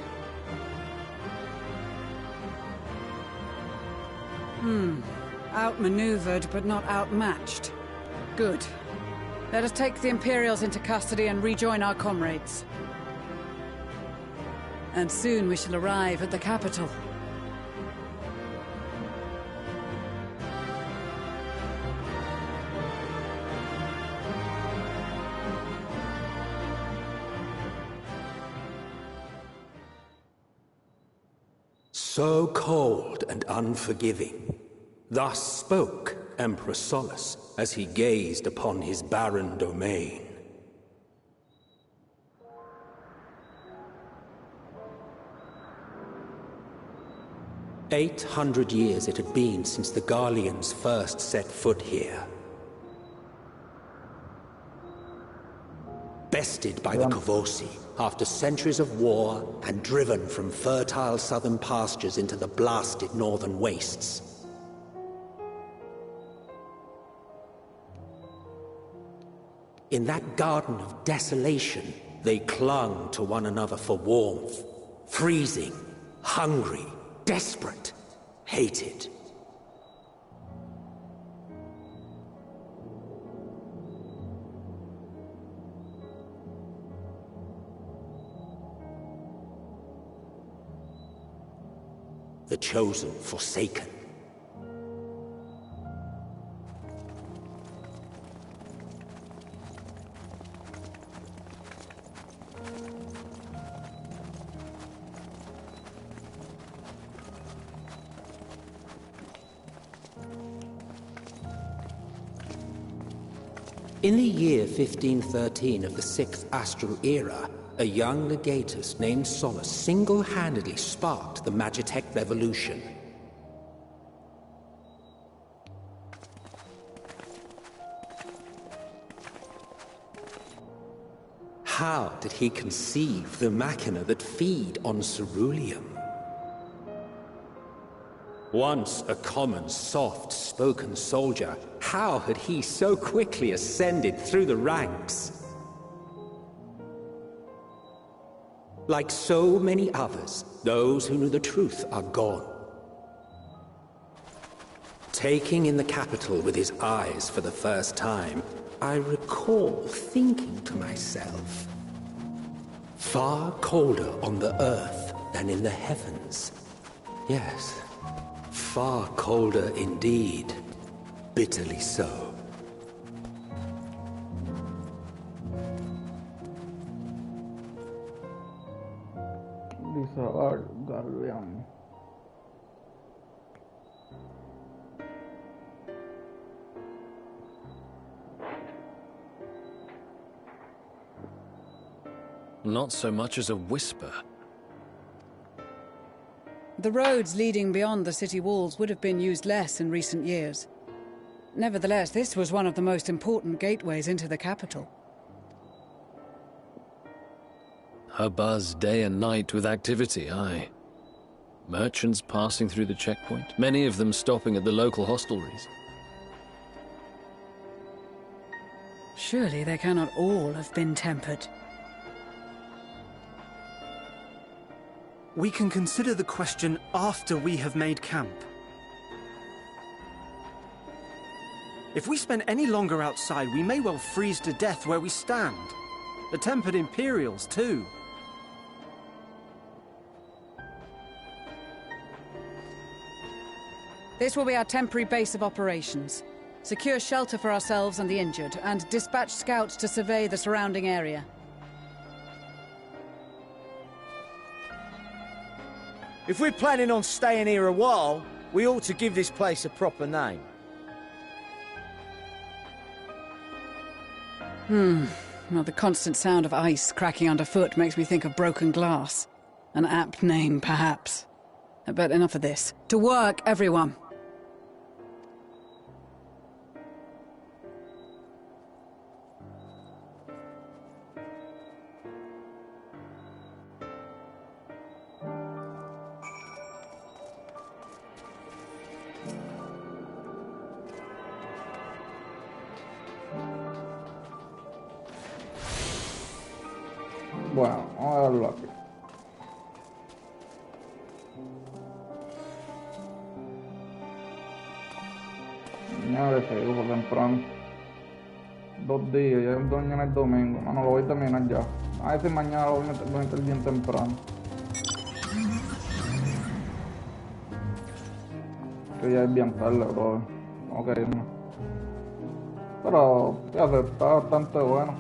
Outmaneuvered, but not outmatched. Good. Let us take the Imperials into custody and rejoin our comrades. And soon we shall arrive at the capital. So cold and unforgiving. Thus spoke Emperor Solus as he gazed upon his barren domain. "800 years it had been since the Garleans first set foot here. Bested by the Kavosi, after centuries of war and driven from fertile southern pastures into the blasted northern wastes. In that garden of desolation, they clung to one another for warmth, freezing, hungry, desperate, hated. The chosen forsaken. In the year 1513 of the 6th Astral Era, a young legatus named Solus single-handedly sparked the Magitech Revolution. How did he conceive the machina that feed on ceruleum? Once a common, soft-spoken soldier, how had he so quickly ascended through the ranks? Like so many others, those who knew the truth are gone. Taking in the capital with his eyes for the first time, I recall thinking to myself, far colder on the earth than in the heavens. Yes, far colder indeed. Bitterly so. Garlean. Not so much as a whisper. The roads leading beyond the city walls would have been used less in recent years. Nevertheless, this was one of the most important gateways into the capital. Her buzz day and night with activity, aye. Merchants passing through the checkpoint, many of them stopping at the local hostelries. Surely they cannot all have been tempered. We can consider the question after we have made camp. If we spend any longer outside, we may well freeze to death where we stand. The tempered Imperials, too. This will be our temporary base of operations. Secure shelter for ourselves and the injured, and dispatch scouts to survey the surrounding area. If we're planning on staying here a while, we ought to give this place a proper name. Well, the constant sound of ice cracking underfoot makes me think of broken glass. An apt name, perhaps. But enough of this. To work, everyone! Bueno, vamos a darlo aquí. Mañana que se por temprano. 2 días, ya es mañana el domingo. No, lo voy a terminar ya. A veces mañana lo voy a meter bien temprano. Que ya es bien tarde, bro. Tengo que irme. Pero, ya se está bastante bueno.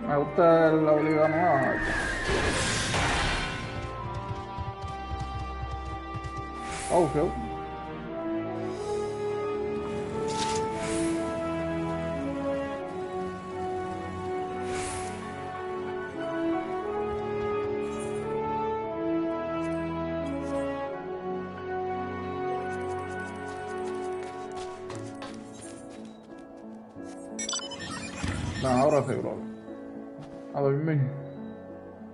Me gusta la habilidad nueva. Oh, okay. No, ahora sí, bro. A dormir.